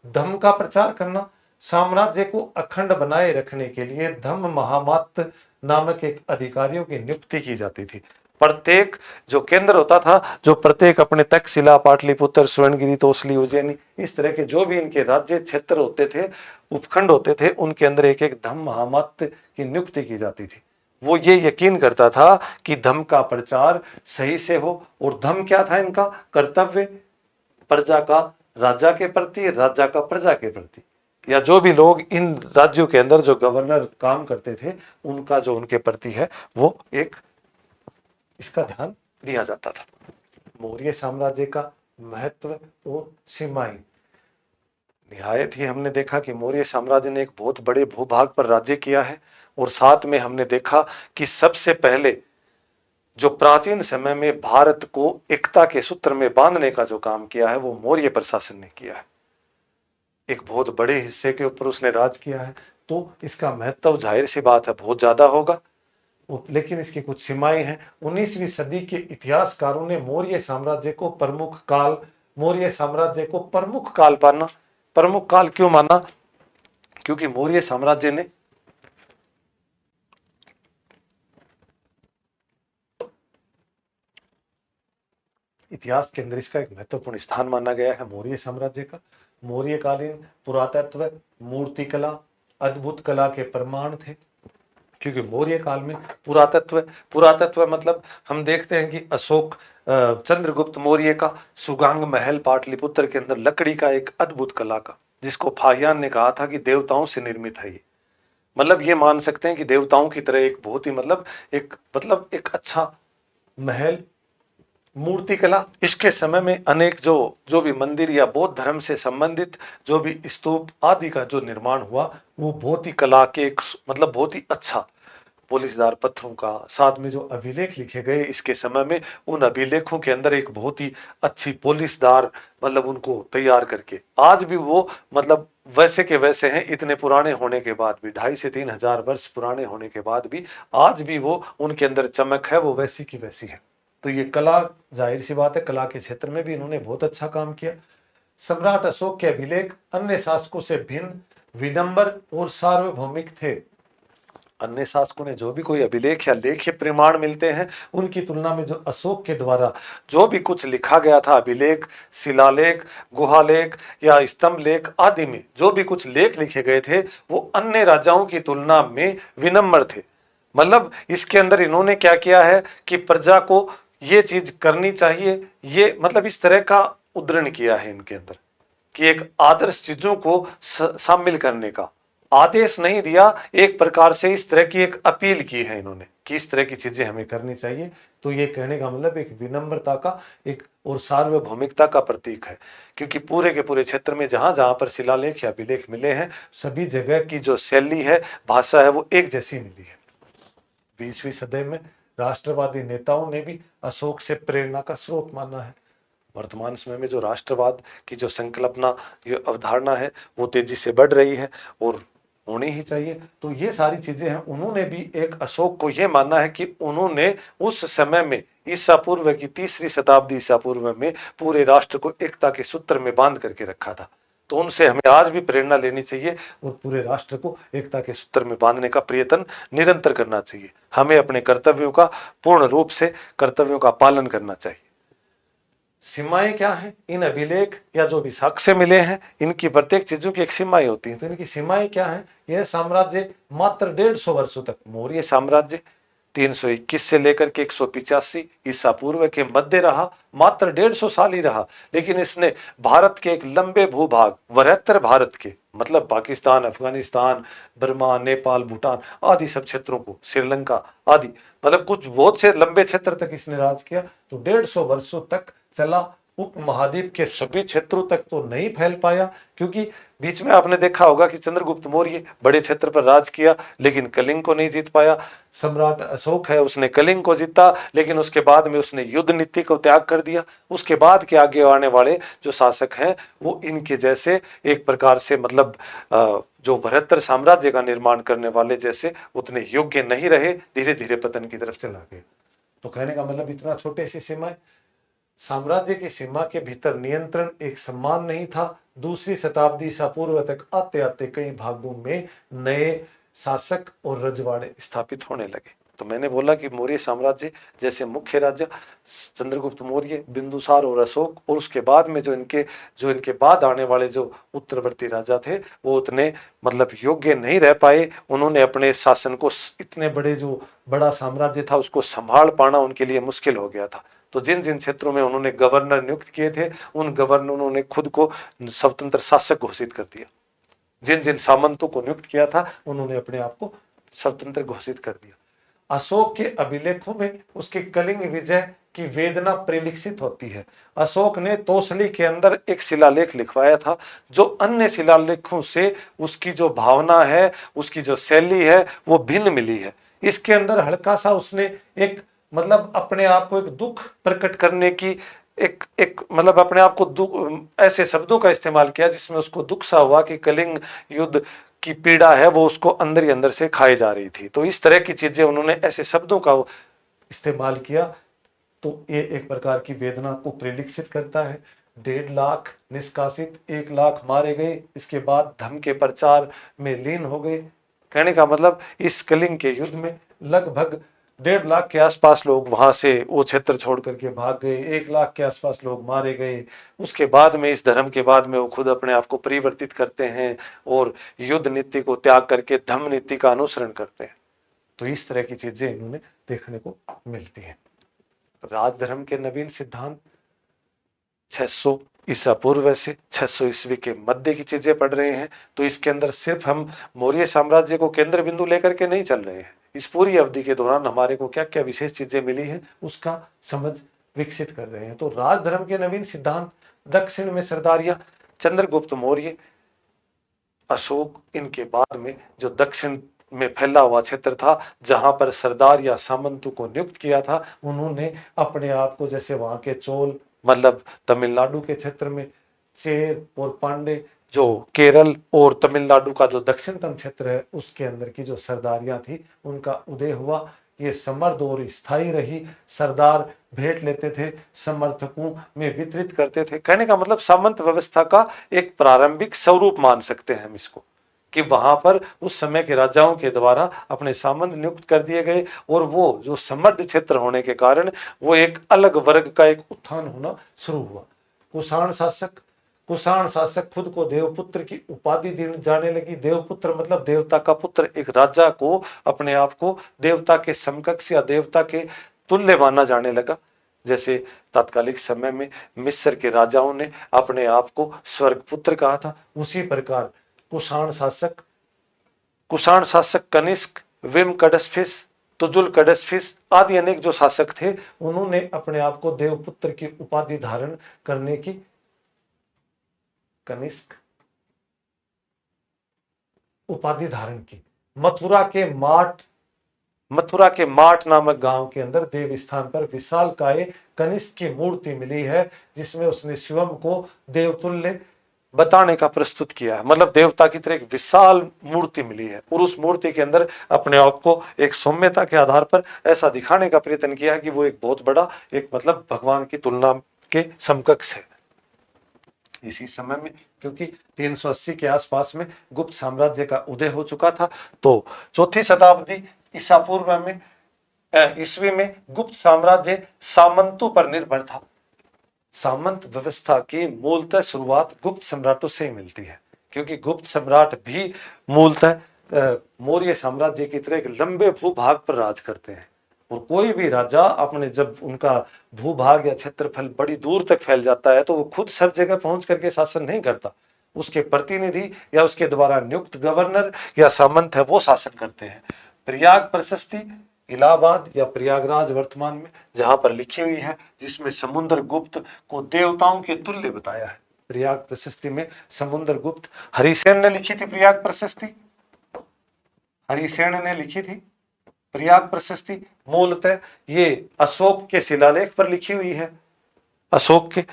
धर्म का प्रचार करना, साम्राज्य को अखंड बनाए रखने के लिए धम्म महामात्र नामक एक अधिकारियों की नियुक्ति की जाती थी। प्रत्येक जो केंद्र होता था, जो प्रत्येक अपने तक्षशिला, पाटलिपुत्र, स्वर्णगिरी, तोसली, उज्जैनी, इस तरह के जो भी इनके राज्य क्षेत्र होते थे, उपखंड होते थे, उनके अंदर एक एक धम्म महामात्र की नियुक्ति की जाती थी। वो ये यकीन करता था कि धम्म का प्रचार सही से हो। और धम्म क्या था इनका? कर्तव्य, प्रजा का राजा के प्रति, राजा का प्रजा के प्रति, या जो भी लोग इन राज्यों के अंदर जो गवर्नर काम करते थे उनका जो उनके प्रति है वो एक इसका ध्यान दिया जाता था। मौर्य साम्राज्य का महत्व और सीमाएं, निहायत ही हमने देखा कि मौर्य साम्राज्य ने एक बहुत बड़े भूभाग पर राज्य किया है। और साथ में हमने देखा कि सबसे पहले जो प्राचीन समय में भारत को एकता के सूत्र में बांधने का जो काम किया है वो मौर्य प्रशासन ने किया है। एक बहुत बड़े हिस्से के ऊपर उसने राज किया है। तो इसका महत्व जाहिर सी बात है बहुत ज्यादा होगा, लेकिन इसकी कुछ सीमाएं हैं। 19वीं सदी के इतिहासकारों ने मौर्य साम्राज्य को प्रमुख काल, मौर्य साम्राज्य को प्रमुख काल माना। प्रमुख काल क्यों माना? क्योंकि मौर्य साम्राज्य ने इतिहास के अंदर इसका एक महत्वपूर्ण स्थान माना गया है मौर्य साम्राज्य का। मौर्यकालीन पुरातत्व, मूर्तिकला, अद्भुत कला के प्रमाण थे, क्योंकि मौर्य काल में पुरातत्व मतलब हम देखते हैं कि अशोक चंद्रगुप्त मौर्य का सुगांग महल पाटलिपुत्र के अंदर लकड़ी का एक अद्भुत कला का, जिसको फाहियान ने कहा था कि देवताओं से निर्मित है ये, मतलब ये मान सकते हैं कि देवताओं की तरह एक बहुत ही मतलब एक अच्छा महल, मूर्तिकला। इसके समय में अनेक जो भी मंदिर या बौद्ध धर्म से संबंधित जो भी स्तूप आदि का जो निर्माण हुआ, वो बहुत ही कला के एक मतलब बहुत ही अच्छा पोलिसदार पत्थरों का, साथ में जो अभिलेख लिखे गए इसके समय में, उन अभिलेखों के अंदर एक बहुत ही अच्छी पोलिसदार मतलब उनको तैयार करके आज भी वो मतलब वैसे के वैसे हैं। इतने पुराने होने के बाद भी, 2,500 से 3,000 वर्ष पुराने होने के बाद भी आज भी वो उनके अंदर चमक है, वो वैसी की वैसी है। तो ये कला, जाहिर सी बात है, कला के क्षेत्र में भी इन्होंने बहुत अच्छा काम किया। सम्राट अशोक के अभिलेख अन्य शासकों से भिन्न, विनम्र और सार्वभौमिक थे। अन्य शासकों ने जो भी कोई अभिलेख या लेख्य प्रमाण मिलते हैं, उनकी तुलना में जो अशोक के द्वारा जो भी कुछ लिखा गया था, अभिलेख, शिलालेख, गुहालेख या स्तंभ लेख आदि में जो भी कुछ लेख लिखे गए थे, वो अन्य राजाओं की तुलना में विनम्र थे। मतलब इसके अंदर इन्होंने क्या किया है कि प्रजा को ये चीज करनी चाहिए, ये मतलब इस तरह का उद्धरण किया है इनके अंदर कि एक आदर्श चीजों को शामिल करने का आदेश नहीं दिया, एक प्रकार से इस तरह की एक अपील की है इन्होंने कि इस तरह की चीजें हमें करनी चाहिए। तो ये कहने का मतलब एक विनम्रता का एक और सार्वभौमिकता का प्रतीक है, क्योंकि पूरे के पूरे क्षेत्र में जहां जहां पर शिलालेख या अभिलेख मिले हैं, सभी जगह की जो शैली है, भाषा है, वो एक जैसी मिली है। 20वीं सदी में राष्ट्रवादी नेताओं ने भी अशोक से प्रेरणा का स्रोत माना है। वर्तमान समय में जो राष्ट्रवाद की जो संकल्पना, ये अवधारणा है, वो तेजी से बढ़ रही है और होनी ही चाहिए। तो ये सारी चीजें हैं। उन्होंने भी एक अशोक को ये मानना है कि उन्होंने उस समय में ईसा पूर्व की 3री शताब्दी ईसा पूर्व में पूरे राष्ट्र को एकता के सूत्र में बांध करके रखा था। तो उनसे हमें आज भी प्रेरणा लेनी चाहिए और पूरे राष्ट्र को एकता के सूत्र में बांधने का प्रयत्न निरंतर करना चाहिए। हमें अपने कर्तव्यों का पूर्ण रूप से कर्तव्यों का पालन करना चाहिए। सीमाएं क्या है? इन अभिलेख या जो भी साक्ष्य मिले हैं, इनकी प्रत्येक चीजों की एक सीमाएं होती हैं। तो इनकी सीमाएं क्या है? यह साम्राज्य मात्र 150 वर्षों तक, मौर्य साम्राज्य 321 से लेकर के 185 ईसा पूर्व के मध्य रहा, मात्र 150 साल ही रहा। लेकिन इसने भारत के एक लंबे भूभाग, 72 भारत के मतलब पाकिस्तान, अफगानिस्तान, बर्मा, नेपाल, भूटान आदि सब क्षेत्रों को, श्रीलंका आदि मतलब कुछ बहुत से लंबे क्षेत्र तक इसने राज किया। तो 150 वर्षों तक चला। उपमहाद्वीप के सभी क्षेत्रों तक तो नहीं फैल पाया, क्योंकि बीच में आपने देखा होगा कि चंद्रगुप्त मौर्य बड़े क्षेत्र पर राज किया, लेकिन कलिंग को नहीं जीत पाया। सम्राट अशोक है, उसने कलिंग को जीता, लेकिन उसके बाद में उसने युद्ध नीति को त्याग कर दिया। उसके बाद के आगे आने वाले जो शासक हैं, वो इनके जैसे एक प्रकार से मतलब जो 72 साम्राज्य का निर्माण करने वाले जैसे उतने योग्य नहीं रहे, धीरे धीरे पतन की तरफ चला गया। तो कहने का मतलब इतना छोटे सी सीमा, साम्राज्य की सीमा के भीतर नियंत्रण एक सम्मान नहीं था। 2री शताब्दी ईसा पूर्व तक आते आते कई भागों में नए शासक और रजवाड़े स्थापित होने लगे। तो मैंने बोला कि मौर्य साम्राज्य जैसे मुख्य राजा चंद्रगुप्त मौर्य, बिंदुसार और अशोक, और उसके बाद में जो इनके बाद आने वाले जो उत्तरवर्ती राजा थे, वो उतने मतलब योग्य नहीं रह पाए। उन्होंने अपने शासन को, इतने जो बड़ा साम्राज्य था, उसको संभाल पाना उनके लिए मुश्किल हो गया था। तो जिन जिन क्षेत्रों में उन्होंने गवर्नर नियुक्त किए थे, उन गवर्नरों ने खुद को स्वतंत्र शासक घोषित कर दिया। जिन जिन सामंतों को नियुक्त किया था, उन्होंने अपने आप को स्वतंत्र घोषित कर दिया। अशोक के अभिलेखों में उसकी कलिंग विजय की वेदना परिलक्षित होती है। अशोक ने तोसली के अंदर एक शिलालेख लिखवाया था, जो अन्य शिलालेखों से उसकी जो भावना है, उसकी जो शैली है, वो भिन्न मिली है। इसके अंदर हल्का सा उसने एक मतलब अपने आप को एक दुख प्रकट करने की एक मतलब अपने आप को दुख, ऐसे शब्दों का इस्तेमाल किया जिसमें उसको दुख सा हुआ कि कलिंग युद्ध की पीड़ा है वो उसको अंदर ही अंदर से खाई जा रही थी। तो इस तरह की चीजें उन्होंने ऐसे शब्दों का इस्तेमाल किया। तो ये एक प्रकार की वेदना को परिलक्षित करता है। 1.5 लाख निष्कासित, 1 लाख मारे गए, इसके बाद धर्म के प्रचार में लीन हो गए। कहने का मतलब इस कलिंग के युद्ध में लगभग 1.5 लाख के आसपास लोग वहां से वो क्षेत्र छोड़ करके भाग गए, 1 लाख के आसपास लोग मारे गए। उसके बाद में इस धर्म के बाद में वो खुद अपने आप को परिवर्तित करते हैं और युद्ध नीति को त्याग करके धम्म नीति का अनुसरण करते हैं। तो इस तरह की चीजें इन्होंने देखने को मिलती हैं। राजधर्म के नवीन सिद्धांत 600 ईसा पूर्व से 600 ईस्वी के मध्य की चीजें पढ़ रहे हैं। तो इसके अंदर सिर्फ हम मौर्य साम्राज्य को केंद्र बिंदु लेकर के नहीं चल रहे हैं, इस पूरी अवधि के दौरान हमारे को क्या क्या विशेष चीजें मिली हैं उसका समझ विकसित कर रहे हैं। तो राजधर्म के नवीन सिद्धांत, दक्षिण में सरदारिया, चंद्रगुप्त मौर्य, अशोक, इनके बाद में जो दक्षिण में फैला हुआ क्षेत्र था जहां पर सरदार या सामंतों को नियुक्त किया था, उन्होंने अपने आप को, जैसे वहां के चोल मतलब तमिलनाडु के क्षेत्र में, चेर और पांडे जो केरल और तमिलनाडु का जो दक्षिणतम क्षेत्र है उसके अंदर की जो सरदारियां थी उनका उदय हुआ। ये समर्थ और स्थायी रही। सरदार भेंट लेते थे, समर्थकों में वितरित करते थे। कहने का मतलब सामंत व्यवस्था का एक प्रारंभिक स्वरूप मान सकते हैं हम इसको, कि वहां पर उस समय के राजाओं के द्वारा अपने सामंत नियुक्त कर दिए गए और वो जो समृद्ध क्षेत्र होने के कारण वो एक अलग वर्ग का एक उत्थान होना शुरू हुआ। कुषाण शासक खुद को देवपुत्र की उपाधि दी जाने लगी। देवपुत्र मतलब देवता का पुत्र। एक राजा को अपने आप को देवता के समकक्ष या देवता के तुल्य माना जाने लगा। जैसे तात्कालिक समय में मिस्र के राजाओं ने अपने आप को स्वर्ग पुत्र कहा था, उसी प्रकार कुषाण शासक कनिष्क, विम कडस्फिस, तुजुल कडस्फिस आदि अनेक जो शासक थे उन्होंने अपने आप को देवपुत्र की उपाधि धारण करने की, कनिष्क उपाधि धारण की। मथुरा के माट नामक गांव के अंदर देव स्थान पर विशालकाय कनिष्क की मूर्ति मिली है, जिसमें उसने शिवम को देवतुल्य बताने का प्रस्तुत किया है। मतलब देवता की तरह एक विशाल मूर्ति मिली है और उस मूर्ति के अंदर अपने आप को एक सौम्यता के आधार पर ऐसा दिखाने का प्रयत्न किया कि वो एक बहुत बड़ा एक मतलब भगवान की तुलना के समकक्ष है। इसी समय में क्योंकि 380 के आसपास में गुप्त साम्राज्य का उदय हो चुका था, तो चौथी शताब्दी ईसा पूर्व में ईस्वी में गुप्त साम्राज्य सामंतों पर निर्भर था। सामंत व्यवस्था की मूलतः शुरुआत गुप्त सम्राटों से ही मिलती है, क्योंकि गुप्त सम्राट भी मूलतः मौर्य साम्राज्य की तरह एक लंबे भूभाग पर राज करते हैं। और कोई भी राजा अपने जब उनका भूभाग या क्षेत्रफल बड़ी दूर तक फैल जाता है तो वो खुद सब जगह पहुंच करके शासन नहीं करता, उसके प्रतिनिधि या उसके द्वारा नियुक्त गवर्नर या सामंत है वो शासन करते हैं। प्रयाग प्रशस्ति इलाहाबाद या प्रयागराज वर्तमान में जहां पर लिखी हुई है, जिसमें समुद्र गुप्त को देवताओं के तुल्य बताया है। प्रयाग प्रशस्ति में समुद्र गुप्त, हरिसेन ने लिखी थी प्रयाग प्रशस्ति, हरिसेन ने लिखी थी प्रयाग प्रशस्ति। मूलतः ये अशोक के शिलालेख पर लिखी हुई है, अशोक के,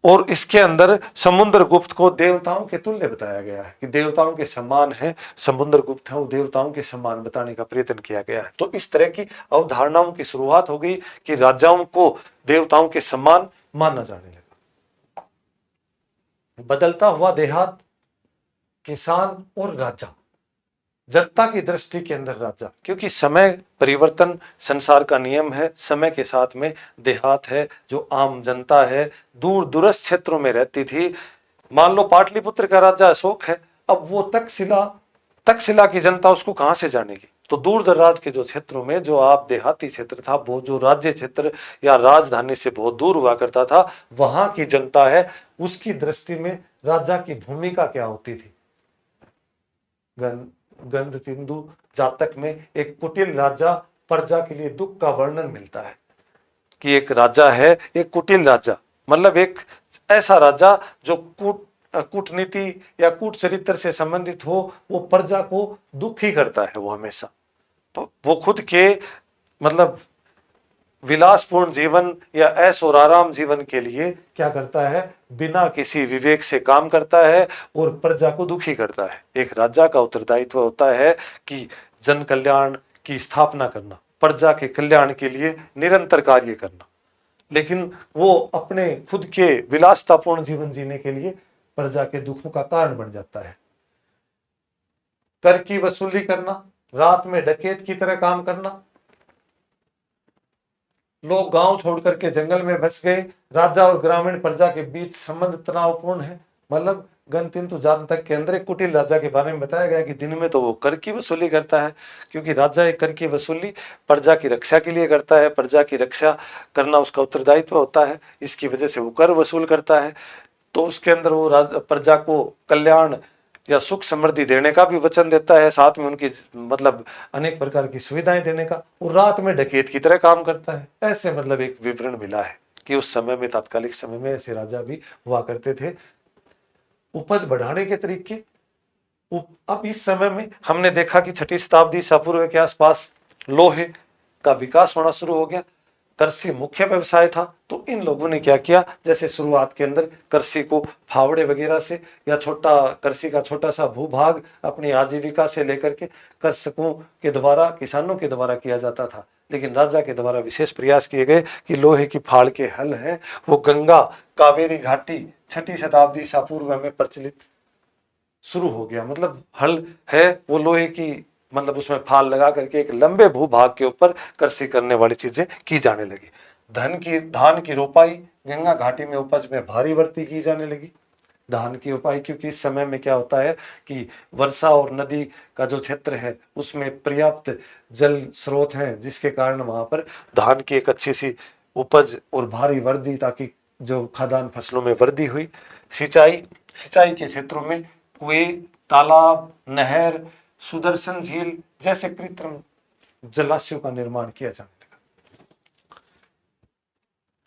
और इसके अंदर समुद्र गुप्त को देवताओं के तुल्य बताया गया है कि देवताओं के समान है, समुद्र गुप्त है वो देवताओं के समान बताने का प्रयत्न किया गया है। तो इस तरह की अवधारणाओं की शुरुआत हो गई कि राजाओं को देवताओं के समान माना जाने लगा। बदलता हुआ देहात, किसान और राजा, जनता की दृष्टि के अंदर राजा, क्योंकि समय परिवर्तन संसार का नियम है। समय के साथ में देहात है जो आम जनता है, दूर दूरस्थ क्षेत्रों में रहती थी। मान लो पाटलिपुत्र का राजा अशोक है, अब वो तक्षशिला की जनता उसको कहां से जानेगी? तो दूर दराज के जो क्षेत्रों में जो आप देहाती क्षेत्र था, वो जो राज्य क्षेत्र या राजधानी से बहुत दूर हुआ करता था, वहां की जनता है, उसकी दृष्टि में राजा की भूमिका क्या होती थी? गंधतिंदु जातक में एक कुटिल राजा प्रजा के लिए दुख का वर्णन मिलता है कि एक राजा है, एक कुटिल राजा, मतलब एक ऐसा राजा जो कूटनीति या कूट चरित्र से संबंधित हो, वो प्रजा को दुख ही करता है। वो हमेशा वो खुद के मतलब विलासपूर्ण जीवन या ऐश और आराम जीवन के लिए क्या करता है? बिना किसी विवेक से काम करता है और प्रजा को दुखी करता है। एक राजा का उत्तरदायित्व होता है कि जन कल्याण की स्थापना करना, प्रजा के कल्याण के लिए निरंतर कार्य करना, लेकिन वो अपने खुद के विलासतापूर्ण जीवन जीने के लिए प्रजा के दुखों का कारण बन जाता है। कर की वसूली करना, रात में डकैत की तरह काम करना, लोग गांव छोड़ करके जंगल में बस गए, राजा और ग्रामीण प्रजा के बीच संबंध तनावपूर्ण है। मतलब गणतंत्र जान तक के अंदर एक कुटिल राजा के बारे में बताया गया कि दिन में तो वो कर की वसूली करता है, क्योंकि राजा एक कर की वसूली प्रजा की रक्षा के लिए करता है, प्रजा की रक्षा करना उसका उत्तरदायित्व होता है, इसकी वजह से वो कर वसूल करता है। तो उसके अंदर वो प्रजा को कल्याण या सुख समृद्धि देने का भी वचन देता है, साथ में उनकी मतलब अनेक प्रकार की सुविधाएं देने का, और रात में डकैत की तरह काम करता है। ऐसे मतलब एक विवरण मिला है कि उस समय में, तात्कालिक समय में ऐसे राजा भी हुआ करते थे। उपज बढ़ाने के तरीके, अब इस समय में हमने देखा कि 6ठी शताब्दी ईसा पूर्व के आसपास लोहे का विकास होना शुरू हो गया, कृषि मुख्य व्यवसाय था। तो इन लोगों ने क्या किया, जैसे शुरुआत के अंदर कृषि को फावड़े वगैरह से या छोटा कृषि का छोटा सा भूभाग अपनी आजीविका से लेकर के कृषकों के द्वारा, किसानों के द्वारा किया जाता था। लेकिन राजा के द्वारा विशेष प्रयास किए गए कि लोहे की फाड़ के हल है वो गंगा कावेरी घाटी 6ठी शताब्दी ईसा पूर्व में प्रचलित शुरू हो गया। मतलब हल है वो लोहे की, मतलब उसमें फाल लगा करके एक लंबे भूभाग के ऊपर कृषि करने वाली चीजें की जाने लगी। धान की रोपाई गंगा घाटी में उपज में भारी वृद्धि की जाने लगी। धान की रोपाई, क्योंकि इस समय में क्या होता है कि वर्षा और नदी का जो क्षेत्र है उसमें पर्याप्त जल स्रोत हैं, जिसके कारण वहां पर धान की एक अच्छी सी उपज और भारी वृद्धि, ताकि जो खाद्यान्न फसलों में वृद्धि हुई। सिंचाई के क्षेत्रों में कुएं, तालाब, नहर, सुदर्शन झील जैसे कृत्रिम जलाशयों का निर्माण किया जाने लगा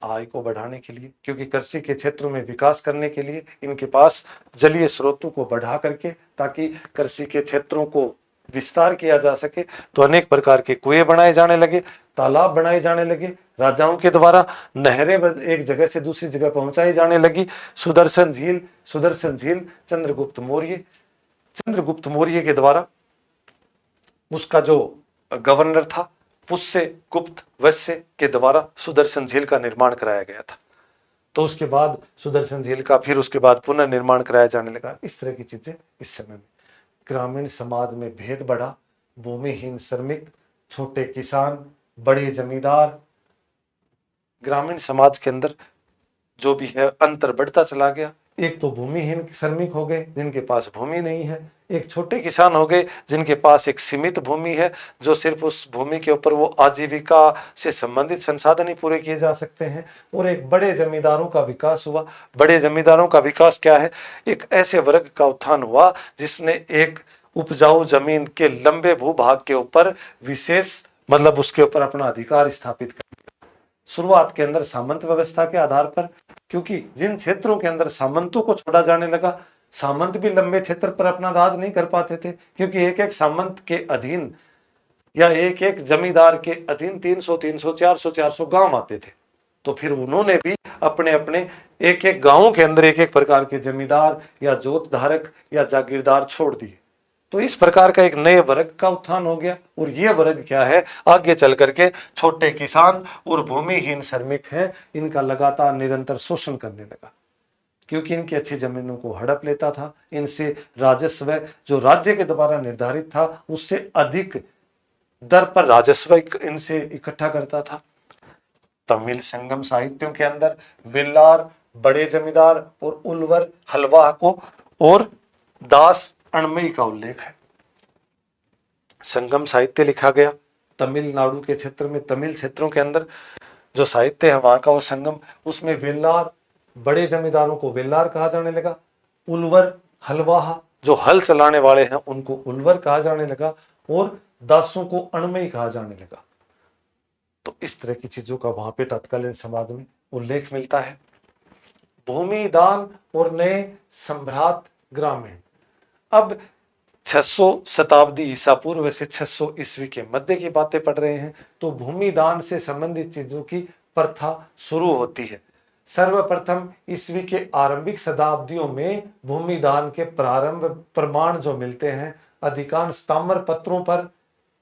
आय को बढ़ाने के लिए, क्योंकि कृषि के क्षेत्रों में विकास करने के लिए इनके पास जलीय स्रोतों को बढ़ा करके, ताकि कृषि के क्षेत्रों को विस्तार किया जा सके, तो अनेक प्रकार के कुएं बनाए जाने लगे, तालाब बनाए जाने लगे राजाओं के द्वारा, नहरें एक जगह से दूसरी जगह पहुंचाई जाने लगी। सुदर्शन झील चंद्रगुप्त मौर्य के द्वारा, उसका जो गवर्नर था पुष्य गुप्त वैश्य के द्वारा सुदर्शन झील का निर्माण कराया गया था। तो उसके बाद सुदर्शन झील का फिर उसके बाद पुनर्निर्माण कराया जाने लगा। इस तरह की चीजें इस समय में ग्रामीण समाज में भेद बढ़ा, भूमिहीन श्रमिक, छोटे किसान, बड़े जमींदार, ग्रामीण समाज के अंदर जो भी है अंतर बढ़ता चला गया। एक तो भूमिहीन श्रमिक हो गए जिनके पास भूमि नहीं है, एक छोटे किसान हो गए जिनके पास एक सीमित भूमि है, जो सिर्फ उस भूमि के ऊपर वो आजीविका से संबंधित संसाधन ही पूरे किए जा सकते हैं, और एक बड़े जमींदारों का विकास हुआ। बड़े जमींदारों का विकास क्या है, एक ऐसे वर्ग का उत्थान हुआ जिसने एक उपजाऊ जमीन के लंबे भूभाग के ऊपर विशेष मतलब उसके ऊपर अपना अधिकार स्थापित कर। शुरुआत के अंदर सामंत व्यवस्था के आधार पर, क्योंकि जिन क्षेत्रों के अंदर सामंतों को छोड़ा जाने लगा, सामंत भी लंबे क्षेत्र पर अपना राज नहीं कर पाते थे, क्योंकि एक एक सामंत के अधीन या एक एक जमींदार के अधीन 300 300 400 400 गांव आते थे। तो फिर उन्होंने भी अपने अपने एक एक गांवों के अंदर एक एक प्रकार के जमींदार या जोत धारक या जागीरदार छोड़ दिए। तो इस प्रकार का एक नए वर्ग का उत्थान हो गया, और ये वर्ग क्या है, आगे चल करके छोटे किसान और भूमिहीन श्रमिक हैं, इनका लगातार निरंतर शोषण करने लगा, क्योंकि इनकी अच्छी जमीनों को हड़प लेता था। इनसे राजस्व जो राज्य के द्वारा निर्धारित था उससे अधिक दर पर राजस्व इनसे इकट्ठा करता था। तमिल संगम साहित्यों के अंदर वेल्लार, बड़े जमींदार और उल्वर हलवाह को और दास अणमई का उल्लेख है। संगम साहित्य लिखा गया तमिलनाडु के क्षेत्र में, तमिल क्षेत्रों के अंदर जो साहित्य है वहां का वो संगम, उसमें वेल्लार, बड़े जमींदारों को वेल्लार कहा जाने लगा, उल्वर हलवाहा जो हल चलाने वाले हैं उनको उल्वर कहा जाने लगा, और दासों को अणमई कहा जाने लगा। तो इस तरह की चीजों का वहां पे तत्कालीन समाज में उल्लेख मिलता है। भूमि दान और नए सम्राट ग्रामीण। अब 600 शताब्दी ईसा पूर्व से 600 ईस्वी के मध्य की बातें पढ़ रहे हैं, तो भूमि दान से संबंधित चीजों की प्रथा शुरू होती है। सर्वप्रथम ईस्वी के आरंभिक शताब्दियों में भूमि दान के प्रारंभ प्रमाण जो मिलते हैं, अधिकांश ताम्र पत्रों पर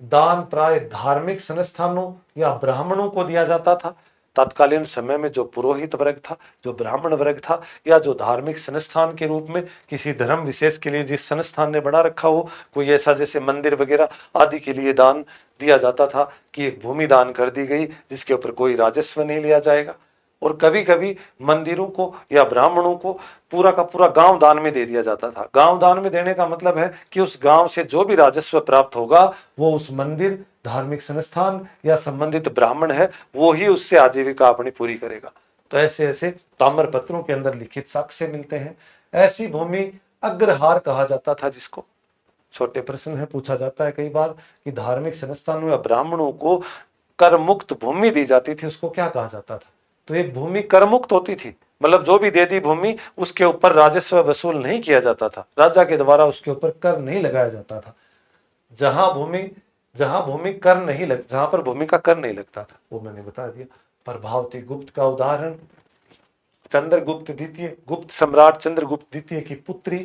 दान प्राय धार्मिक संस्थानों या ब्राह्मणों को दिया जाता था। तत्कालीन समय में जो पुरोहित वर्ग था, जो ब्राह्मण वर्ग था, या जो धार्मिक संस्थान के रूप में किसी धर्म विशेष के लिए जिस संस्थान ने बना रखा हो, कोई ऐसा जैसे मंदिर वगैरह आदि के लिए दान दिया जाता था कि एक भूमि दान कर दी गई जिसके ऊपर कोई राजस्व नहीं लिया जाएगा। और कभी कभी मंदिरों को या ब्राह्मणों को पूरा का पूरा गांव दान में दे दिया जाता था। गांव दान में देने का मतलब है कि उस गांव से जो भी राजस्व प्राप्त होगा वो उस मंदिर, धार्मिक संस्थान या संबंधित ब्राह्मण है वो ही उससे आजीविका अपनी पूरी करेगा। तो ऐसे ऐसे ताम्र पत्रों के अंदर लिखित साक्ष्य मिलते हैं। ऐसी भूमि अग्रहार कहा जाता था, जिसको छोटे प्रश्न है पूछा जाता है कई बार कि धार्मिक संस्थानों या ब्राह्मणों को कर मुक्त भूमि दी जाती थी, उसको क्या कहा जाता था? तो ये भूमि कर मुक्त होती थी, मतलब जो भी दे दी भूमि उसके ऊपर राजस्व वसूल नहीं किया जाता था, राजा के द्वारा उसके ऊपर कर नहीं लगाया जाता था। जहां भूमि कर नहीं लग जहां पर भूमि का कर नहीं लगता था वो मैंने बता दिया। प्रभावती गुप्त का उदाहरण चंद्रगुप्त द्वितीय, गुप्त सम्राट चंद्रगुप्त द्वितीय की पुत्री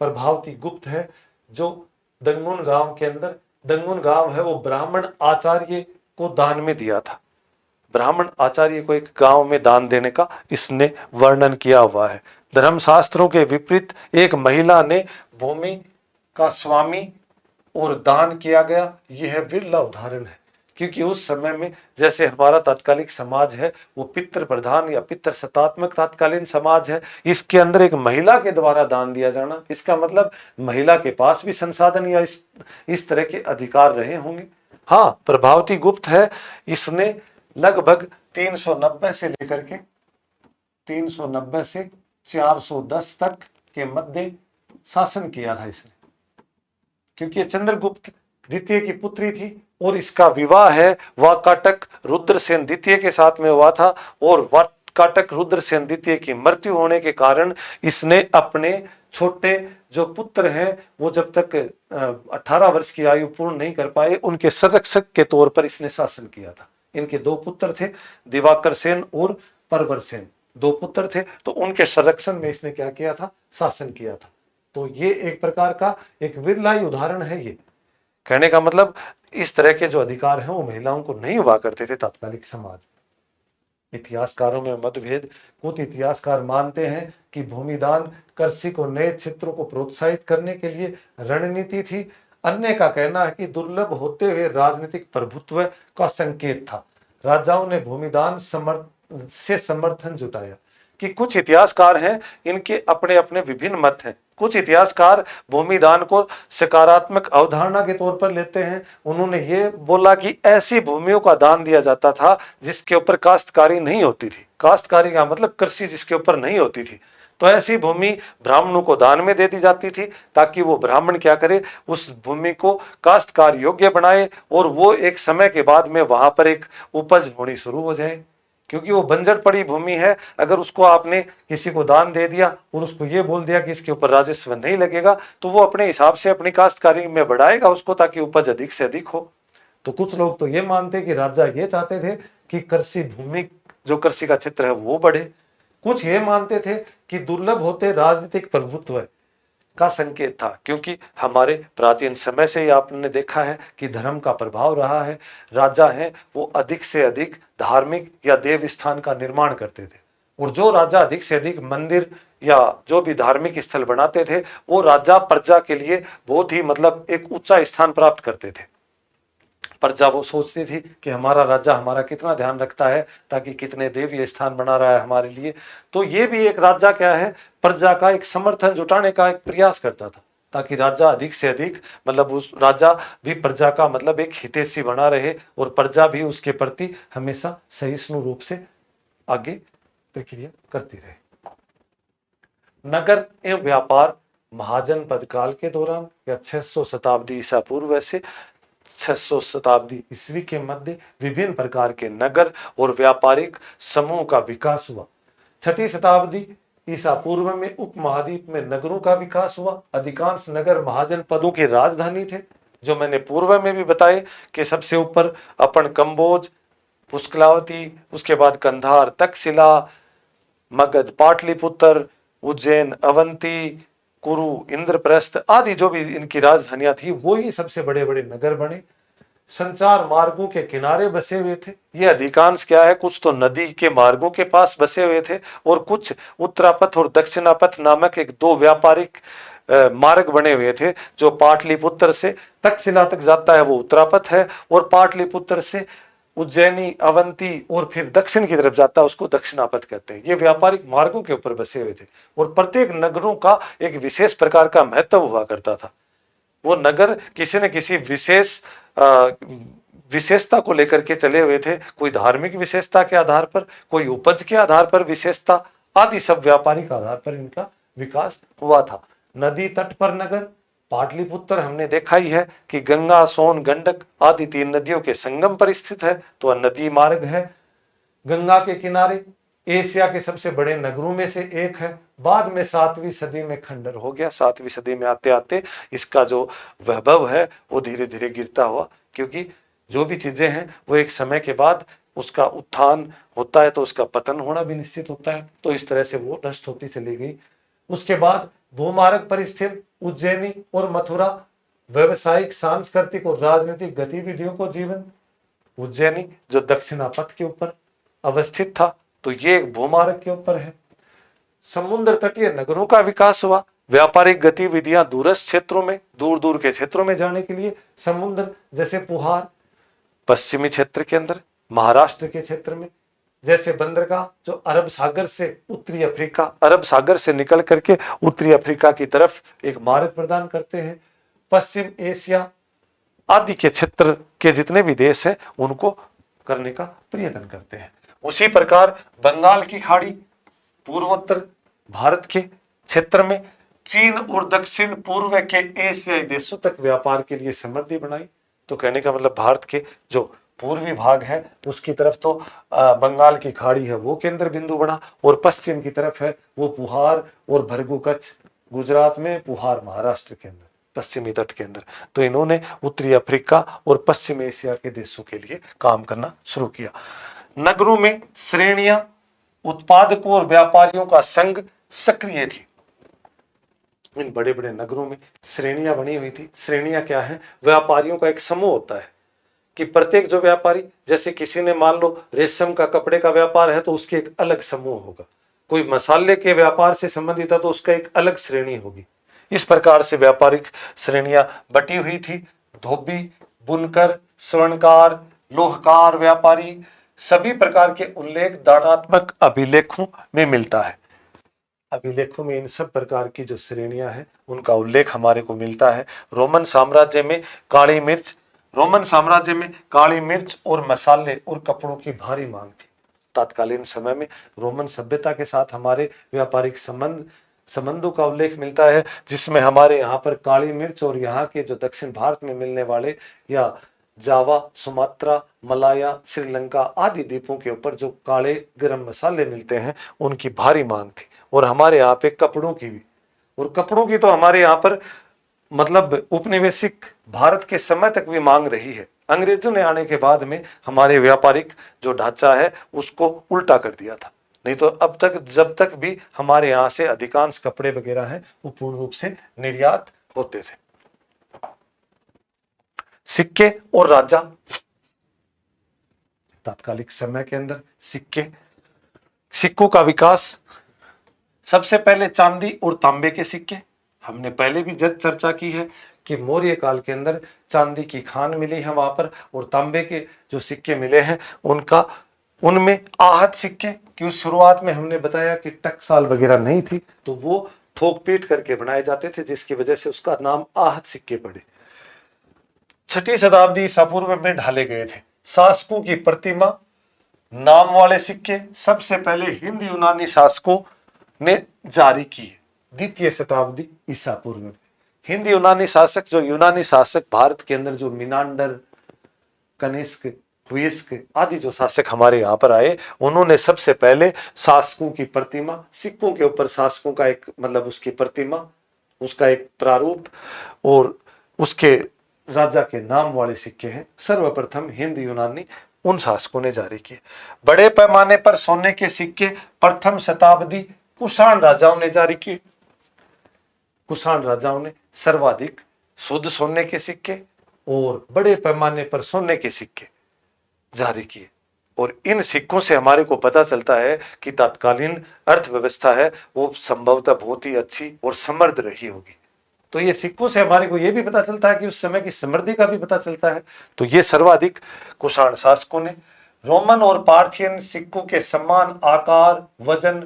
प्रभावती गुप्त है, जो दंगुन गांव के अंदर, दंगुन गांव है वो ब्राह्मण आचार्य को दान में दिया था। ब्राह्मण आचार्य को एक गांव में दान देने का इसने वर्णन किया हुआ है। धर्मशास्त्रों के विपरीत एक महिला ने भूमि का स्वामी और दान किया गया, यह विरला उदाहरण है। क्योंकि उस समय में जैसे हमारा तात्कालिक समाज है वो पितृ प्रधान या पितृ सत्तात्मक तात्कालीन समाज है, इसके अंदर एक महिला के द्वारा दान दिया जाना, इसका मतलब महिला के पास भी संसाधन या इस तरह के अधिकार रहे होंगे। हाँ, प्रभावती गुप्त है, इसने लगभग 390 से लेकर के 390 से 410 तक के मध्य शासन किया था इसने, क्योंकि चंद्रगुप्त द्वितीय की पुत्री थी और इसका विवाह है वाकाटक रुद्रसेन द्वितीय के साथ में हुआ था। और वाकाटक रुद्रसेन द्वितीय की मृत्यु होने के कारण इसने अपने छोटे जो पुत्र हैं वो जब तक 18 वर्ष की आयु पूर्ण नहीं कर पाए, उनके संरक्षक के तौर पर इसने शासन किया था। इनके दो पुत्र थे, दिवाकर सेन और परवर सेन, दो पुत्र थे, तो उनके संरक्षण में इसने क्या किया था? शासन किया था। तो ये एक प्रकार का एक विरला उदाहरण है। ये कहने का मतलब इस तरह के जो अधिकार हैं वो महिलाओं को नहीं हुआ करते थे तात्कालिक समाज। इतिहासकारों में मतभेद। कुछ इतिहासकार मानते हैं कि भूमिदान कृषि को नए क्षेत्रों को प्रोत्साहित करने के लिए रणनीति थी। अन्य का कहना है कि दुर्लभ होते हुए राजनीतिक प्रभुत्व का संकेत था। राजाओं ने भूमिदान से समर्थन जुटाया। कि कुछ इतिहासकार हैं, इनके अपने अपने विभिन्न मत हैं। कुछ इतिहासकार भूमिदान को सकारात्मक अवधारणा के तौर पर लेते हैं। उन्होंने ये बोला कि ऐसी भूमियों का दान दिया जाता था जिसके ऊपर काश्तकारी नहीं होती थी। काश्तकारी का मतलब कृषि जिसके ऊपर नहीं होती थी, तो ऐसी भूमि ब्राह्मणों को दान में दे दी जाती थी ताकि वो ब्राह्मण क्या करे, उस भूमि को काश्तकार योग्य बनाए और वो एक समय के बाद में वहां पर एक उपज होनी शुरू हो जाए। क्योंकि वो बंजर पड़ी भूमि है, अगर उसको आपने किसी को दान दे दिया और उसको ये बोल दिया कि इसके ऊपर राजस्व नहीं लगेगा, तो वो अपने हिसाब से अपनी काश्तकारी में बढ़ाएगा उसको ताकि उपज अधिक से अधिक हो। तो कुछ लोग तो ये मानते कि राजा ये चाहते थे कि कृषि भूमि, जो कृषि का क्षेत्र है वो बढ़े। कुछ ये मानते थे कि दुर्लभ होते राजनीतिक प्रभुत्व का संकेत था, क्योंकि हमारे प्राचीन समय से ही आपने देखा है कि धर्म का प्रभाव रहा है। राजा हैं वो अधिक से अधिक धार्मिक या देव स्थान का निर्माण करते थे, और जो राजा अधिक से अधिक मंदिर या जो भी धार्मिक स्थल बनाते थे वो राजा प्रजा के लिए बहुत ही मतलब एक ऊंचा स्थान प्राप्त करते थे। प्रजा वो सोचती थी कि हमारा राजा हमारा कितना ध्यान रखता है, ताकि कितने देवीय स्थान बना रहा है हमारे लिए। तो ये भी एक राजा क्या है, प्रजा का एक समर्थन जुटाने का एक प्रयास करता था, ताकि राजा अधिक से अधिक मतलब उस राजा भी प्रजा का मतलब एक हितैषी बना रहे और प्रजा भी उसके प्रति हमेशा सहिष्णु रूप से आगे प्रक्रिया करती रहे। नगर एवं व्यापार महाजन पद काल के दौरान या 600 शताब्दी ईसा पूर्व से 600 शताब्दी ईस्वी के मध्य विभिन्न प्रकार के नगर और व्यापारिक समूह का विकास हुआ। 6ठी शताब्दी ईसा पूर्व में उपमहाद्वीप में नगरों का विकास हुआ। अधिकांश नगर महाजन पदों की राजधानी थे, जो मैंने पूर्व में भी बताए कि सबसे ऊपर अपन कंबोज, पुष्कलावती, उसके बाद कंधार, तक्षशिला, मगध, पाटलिपुत्र, उज्जैन, अवंती, कुरु, इंद्रप्रस्थ आदि जो भी इनकी राजधानियां थी वो ही सबसे बड़े बड़े नगर बने। संचार मार्गों के किनारे बसे हुए थे। ये अधिकांश क्या है, कुछ तो नदी के मार्गों के पास बसे हुए थे और कुछ उत्तरापथ और दक्षिणापथ नामक एक दो व्यापारिक मार्ग बने हुए थे। जो पाटलिपुत्र से तक्षशिला तक जाता है वो उत्तरापथ है, और पाटलिपुत्र से उज्जैनी, अवंती और फिर दक्षिण की तरफ जाता है उसको दक्षिणापथ कहते हैं। ये व्यापारिक मार्गों के ऊपर बसे हुए थे और प्रत्येक नगरों का एक विशेष प्रकार का महत्व हुआ करता था। वो नगर किसी न किसी विशेषता को लेकर के चले हुए थे। कोई धार्मिक विशेषता के आधार पर, कोई उपज के आधार पर विशेषता, आदि सब व्यापारिक आधार पर इनका विकास हुआ था। नदी तट पर नगर पाटलिपुत्र हमने देखा ही है कि गंगा, सोन, गंडक आदि 3 नदियों के संगम पर स्थित है, तो नदी मार्ग है। गंगा के किनारे एशिया के सबसे बड़े नगरों में से एक है। बाद में 7वीं सदी में खंडर हो गया। 7वीं सदी में आते आते इसका जो वैभव है वो धीरे धीरे गिरता हुआ, क्योंकि जो भी चीजें हैं वो एक समय के बाद उसका उत्थान होता है तो उसका पतन होना भी निश्चित होता है, तो इस तरह से वो नष्ट होती चली गई। उसके बाद भूमार्ग पर स्थित उज्जैनी और मथुरा व्यवसायिक, सांस्कृतिक और राजनीतिक गतिविधियों को जीवन। उज्जैनी जो दक्षिणापथ के ऊपर अवस्थित था, तो ये एक भूमार्ग के ऊपर है। समुद्र तटीय नगरों का विकास हुआ। व्यापारिक गतिविधियां दूरस्थ क्षेत्रों में, दूर दूर के क्षेत्रों में जाने के लिए समुद्र, जैसे पुहार पश्चिमी क्षेत्र के अंदर, महाराष्ट्र के क्षेत्र में, जैसे बंदरगाह जो अरब सागर से उत्तरी अफ्रीका, अरब सागर से निकल करके उत्तरी अफ्रीका की तरफ एक मार्ग प्रदान करते हैं। पश्चिम एशिया आदि के क्षेत्र के जितने भी देश हैं उनको करने का प्रयत्न करते हैं। उसी प्रकार बंगाल की खाड़ी पूर्वोत्तर भारत के क्षेत्र में चीन और दक्षिण पूर्व के एशियाई देशों तक व्यापार के लिए समृद्धि बनाई। तो कहने का मतलब भारत के जो पूर्वी भाग है उसकी तरफ तो बंगाल की खाड़ी है वो केंद्र बिंदु बना, और पश्चिम की तरफ है वो पुहार और भरगू कच्छ गुजरात में, पुहार महाराष्ट्र के अंदर, पश्चिमी तट के अंदर। तो इन्होंने उत्तरी अफ्रीका और पश्चिम एशिया के देशों के लिए काम करना शुरू किया। नगरों में श्रेणियां, उत्पादकों और व्यापारियों का संघ सक्रिय थी। इन बड़े बड़े नगरों में श्रेणियां बनी हुई थी। श्रेणियां क्या है, व्यापारियों का एक समूह होता है कि प्रत्येक जो व्यापारी, जैसे किसी ने मान लो रेशम का कपड़े का व्यापार है तो उसके एक अलग समूह होगा, कोई मसाले के व्यापार से संबंधित है तो उसका एक अलग श्रेणी होगी। इस प्रकार से व्यापारिक श्रेणियां बटी हुई थी। धोबी, बुनकर, स्वर्णकार, लोहकार व्यापारी, सभी प्रकार के उल्लेख दानात्मक अभिलेखों में मिलता है। अभिलेखों में इन सब प्रकार की जो श्रेणियां हैं उनका उल्लेख हमारे को मिलता है। रोमन साम्राज्य में काली मिर्च और मसाले और कपड़ों की भारी मांग थी। तत्कालीन समय में रोमन सभ्यता के साथ हमारे व्यापारिक संबंधों का उल्लेख मिलता है, जिसमें हमारे यहाँ पर काली मिर्च और यहाँ के जो दक्षिण भारत में मिलने वाले या जावा, सुमात्रा, मलाया, श्रीलंका आदि द्वीपों के ऊपर जो काले गरम मसाले मिलते हैं उनकी भारी मांग थी। और हमारे यहाँ पे कपड़ों की भी, और कपड़ों की तो हमारे यहाँ पर मतलब उपनिवेशिक भारत के समय तक भी मांग रही है। अंग्रेजों ने आने के बाद में हमारे व्यापारिक जो ढांचा है उसको उल्टा कर दिया था, नहीं तो अब तक जब तक भी हमारे यहाँ से अधिकांश कपड़े वगैरह हैं वो पूर्ण रूप से निर्यात होते थे। सिक्के और राजा, तात्कालिक समय के अंदर सिक्कों का विकास, सबसे पहले चांदी और तांबे के सिक्के। हमने पहले भी चर्चा की है कि मौर्य काल के अंदर चांदी की खान मिली है वहां पर, और तांबे के जो सिक्के मिले हैं उनमें आहत सिक्के, क्यों शुरुआत में हमने बताया कि टकसाल वगैरह नहीं थी तो वो थोक पीट करके बनाए जाते थे, जिसकी वजह से उसका नाम आहत सिक्के पड़े। 6वीं शताब्दी ईसा पूर्व में ढाले गए थे। शासकों की प्रतिमा, नाम वाले सिक्के सबसे पहले हिंद यूनानी शासकों ने जारी किए। 2वीं शताब्दी ईसा पूर्व में हिंद यूनानी शासक, जो यूनानी शासक भारत के अंदर जो मिनांडर, कनिष्क, हुइस्क आदि जो शासक हमारे यहाँ पर आए, उन्होंने सबसे पहले शासकों की प्रतिमा, सिक्कों के ऊपर शासकों का एक मतलब उसकी प्रतिमा, उसका एक प्रारूप और उसके राजा के नाम वाले सिक्के हैं, सर्वप्रथम हिंद यूनानी उन शासकों ने जारी किए। बड़े पैमाने पर सोने के सिक्के प्रथम शताब्दी कुषाण राजाओं ने जारी किए। कुषाण राजाओं ने सर्वाधिक शुद्ध सोने के सिक्के और बड़े पैमाने पर सोने के सिक्के जारी किए। और इन सिक्कों से हमारे को पता चलता है कि तत्कालीन अर्थव्यवस्था है वो संभवतः बहुत ही अच्छी और समृद्ध रही होगी। तो ये सिक्कों से हमारे को ये भी पता चलता है कि उस समय की समृद्धि का भी पता चलता है। तो ये सर्वाधिक कुषाण शासकों ने रोमन और पार्थियन सिक्कों के समान आकार, वजन,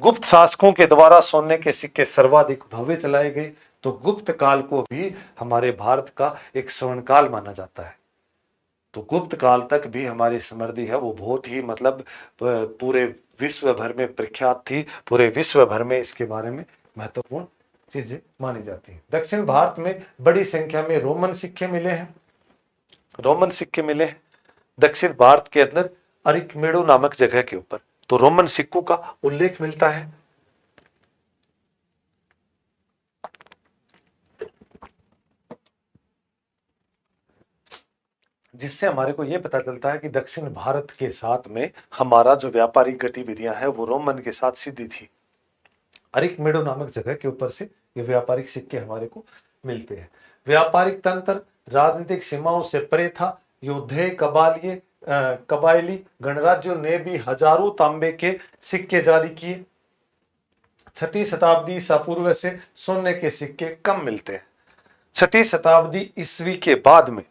गुप्त शासकों के द्वारा सोने के सिक्के सर्वाधिक भव्य चलाए गए। तो गुप्त काल को भी हमारे भारत का एक स्वर्ण काल माना जाता है। तो गुप्त काल तक भी हमारी समृद्धि है वो बहुत ही मतलब पूरे विश्व भर में प्रख्यात थी। पूरे विश्व भर में इसके बारे में महत्वपूर्ण चीजें मानी जाती हैं। दक्षिण भारत में बड़ी संख्या में रोमन सिक्के मिले हैं। रोमन सिक्के मिले हैं दक्षिण भारत के अंदर अरिकमेडो नामक जगह के ऊपर। तो रोमन सिक्कों का उल्लेख मिलता है। जिससे हमारे को यह पता चलता है कि दक्षिण भारत के साथ में हमारा जो व्यापारिक गतिविधियां हैं वो रोमन के साथ सीधी थी। अरिकमेडो नामक जगह के ऊपर से ये व्यापारिक सिक्के हमारे को मिलते हैं। व्यापारिक तंत्र राजनीतिक सीमाओं से परे था। योद्धे कबायली गणराज्यों ने भी हजारों तांबे के सिक्के जारी किए। 6वीं शताब्दी ईसा पूर्व से सोने के सिक्के कम मिलते हैं। 6वीं शताब्दी ईस्वी के बाद में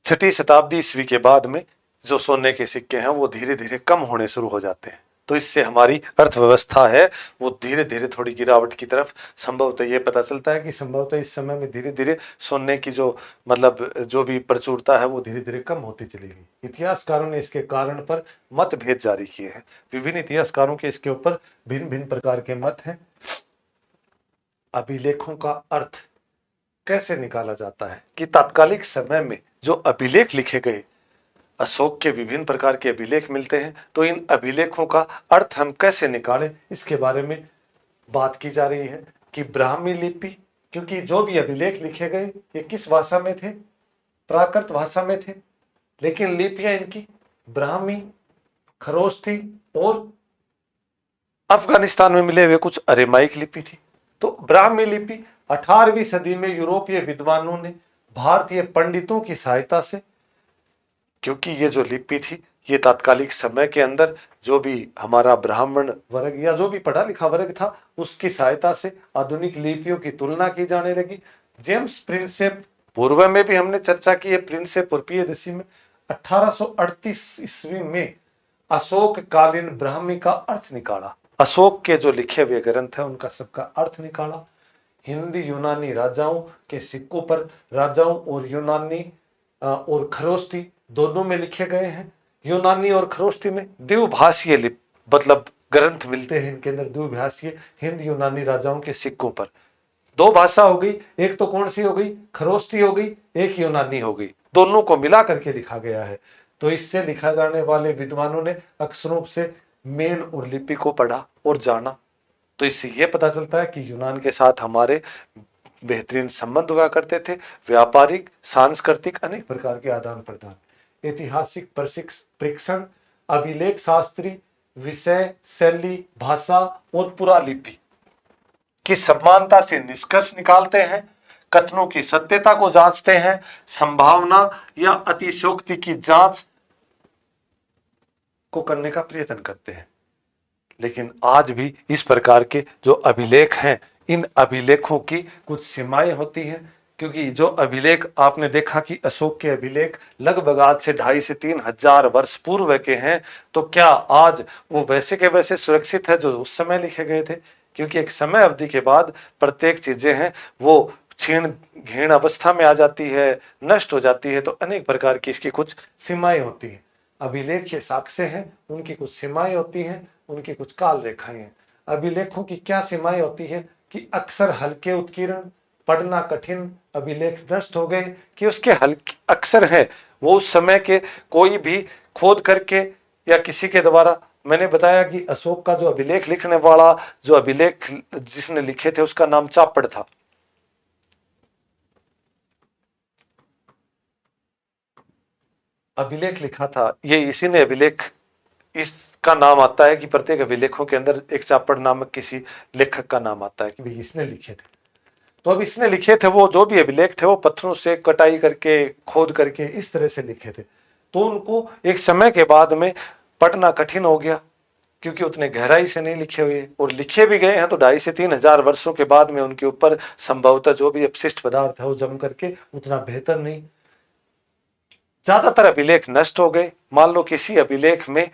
6वीं शताब्दी ईस्वी के बाद में जो सोने के सिक्के हैं वो धीरे धीरे कम होने शुरू हो जाते हैं। तो इससे हमारी अर्थव्यवस्था है वो धीरे धीरे थोड़ी गिरावट की तरफ संभवतः ये पता चलता है कि संभवतः इस समय में धीरे धीरे सोने की जो मतलब जो भी प्रचुरता है वो धीरे धीरे कम होती चली गई। इतिहासकारों ने इसके कारण पर मतभेद जारी किए हैं। विभिन्न इतिहासकारों के इसके ऊपर भिन्न भिन्न प्रकार के मत हैं। अभिलेखों का अर्थ कैसे निकाला जाता है कि तात्कालिक समय में जो अभिलेख लिखे गए, अशोक के विभिन्न प्रकार के अभिलेख मिलते हैं। तो इन अभिलेखों का अर्थ हम कैसे निकालें इसके बारे में बात की जा रही है कि ब्राह्मी लिपि, क्योंकि जो भी अभिलेख लिखे गए ये किस भाषा में थे? प्राकृत भाषा में थे। लेकिन लिपियां इनकी ब्राह्मी, खरोष्ठी और अफगानिस्तान में मिले हुए कुछ अरेमाइक लिपि थी। तो ब्राह्मी लिपि 18वीं सदी में यूरोपीय विद्वानों ने भारतीय पंडितों की सहायता से, क्योंकि ये जो लिपि थी ये तात्कालिक समय के अंदर जो भी हमारा ब्राह्मण वर्ग या जो भी पढ़ा लिखा वर्ग था उसकी सहायता से आधुनिक लिपियों की तुलना की जाने लगी। जेम्स प्रिंसेप, पूर्व में भी हमने चर्चा की है, प्रिंसेप और पियदसी में 1838 ईस्वी में अशोक कालीन ब्राह्मी का अर्थ निकाला। अशोक के जो लिखे हुए ग्रंथ है उनका सबका अर्थ निकाला। हिंदी यूनानी राजाओं के सिक्कों पर राजाओं और यूनानी और खरोष्टी दोनों में लिखे गए हैं। यूनानी और खरोष्टी में द्विभाषीय मतलब ग्रंथ मिलते हैं। इनके अंदर द्विभाषीय हिंद यूनानी राजाओं के सिक्कों पर दो भाषा हो गई, एक तो कौन सी हो गई? खरोष्टी हो गई, एक यूनानी हो गई। दोनों को मिला करके लिखा गया है। तो इससे लिखा जाने वाले विद्वानों ने अक्षरों से मेल और लिपि को पढ़ा और जाना। तो इससे यह पता चलता है कि यूनान के साथ हमारे बेहतरीन संबंध हुआ करते थे। व्यापारिक, सांस्कृतिक अनेक प्रकार के आदान प्रदान, ऐतिहासिक परीक्षण, अभिलेख शास्त्री, विषय, शैली, भाषा और पुरालिपि की समानता से निष्कर्ष निकालते हैं, कथनों की सत्यता को जांचते हैं, संभावना या अतिशयोक्ति की जांच को करने का प्रयत्न करते हैं। लेकिन आज भी इस प्रकार के जो अभिलेख हैं, इन अभिलेखों की कुछ सीमाएं होती हैं, क्योंकि जो अभिलेख आपने देखा कि अशोक के अभिलेख लगभग आज से 2,500 से 3,000 वर्ष पूर्व के हैं। तो क्या आज वो वैसे के वैसे सुरक्षित है जो उस समय लिखे गए थे? क्योंकि एक समय अवधि के बाद प्रत्येक चीजें हैं वो क्षीण घीण अवस्था में आ जाती है, नष्ट हो जाती है। तो अनेक प्रकार की इसकी कुछ सीमाएं होती हैं। अभिलेख ये साक्ष्य हैं, उनकी कुछ सीमाएं होती हैं, उनकी कुछ काल रेखाएं हैं। अभिलेखों की क्या सीमाएं होती है कि अक्सर हल्के उत्कीर्ण, पढ़ना कठिन, अभिलेख नष्ट हो गए कि उसके हल्के अक्सर है वो उस समय के कोई भी खोद करके या किसी के द्वारा। मैंने बताया कि अशोक का जो अभिलेख लिखने वाला, जो अभिलेख जिसने लिखे थे उसका नाम चापड़ था। अभिलेख लिखा था ये इसी ने अभिलेख, इसका नाम आता है कि प्रत्येक अभिलेखों के अंदर एक चापड़ नामक किसी लेखक का नाम आता है कि भाई इसने लिखे थे। तो अब इसने लिखे थे वो जो भी अभिलेख थे वो पत्थरों से कटाई करके खोद करके इस तरह से लिखे थे। तो उनको एक समय के बाद में पढ़ना कठिन हो गया, क्योंकि उतने गहराई से नहीं लिखे हुए, और लिखे भी गए हैं तो 2,500 से 3,000 वर्षों के बाद में उनके ऊपर संभवतः जो भी अपशिष्ट पदार्थ है वो जम करके उतना बेहतर नहीं। ज्यादातर अभिलेख नष्ट हो गए। मान लो किसी अभिलेख में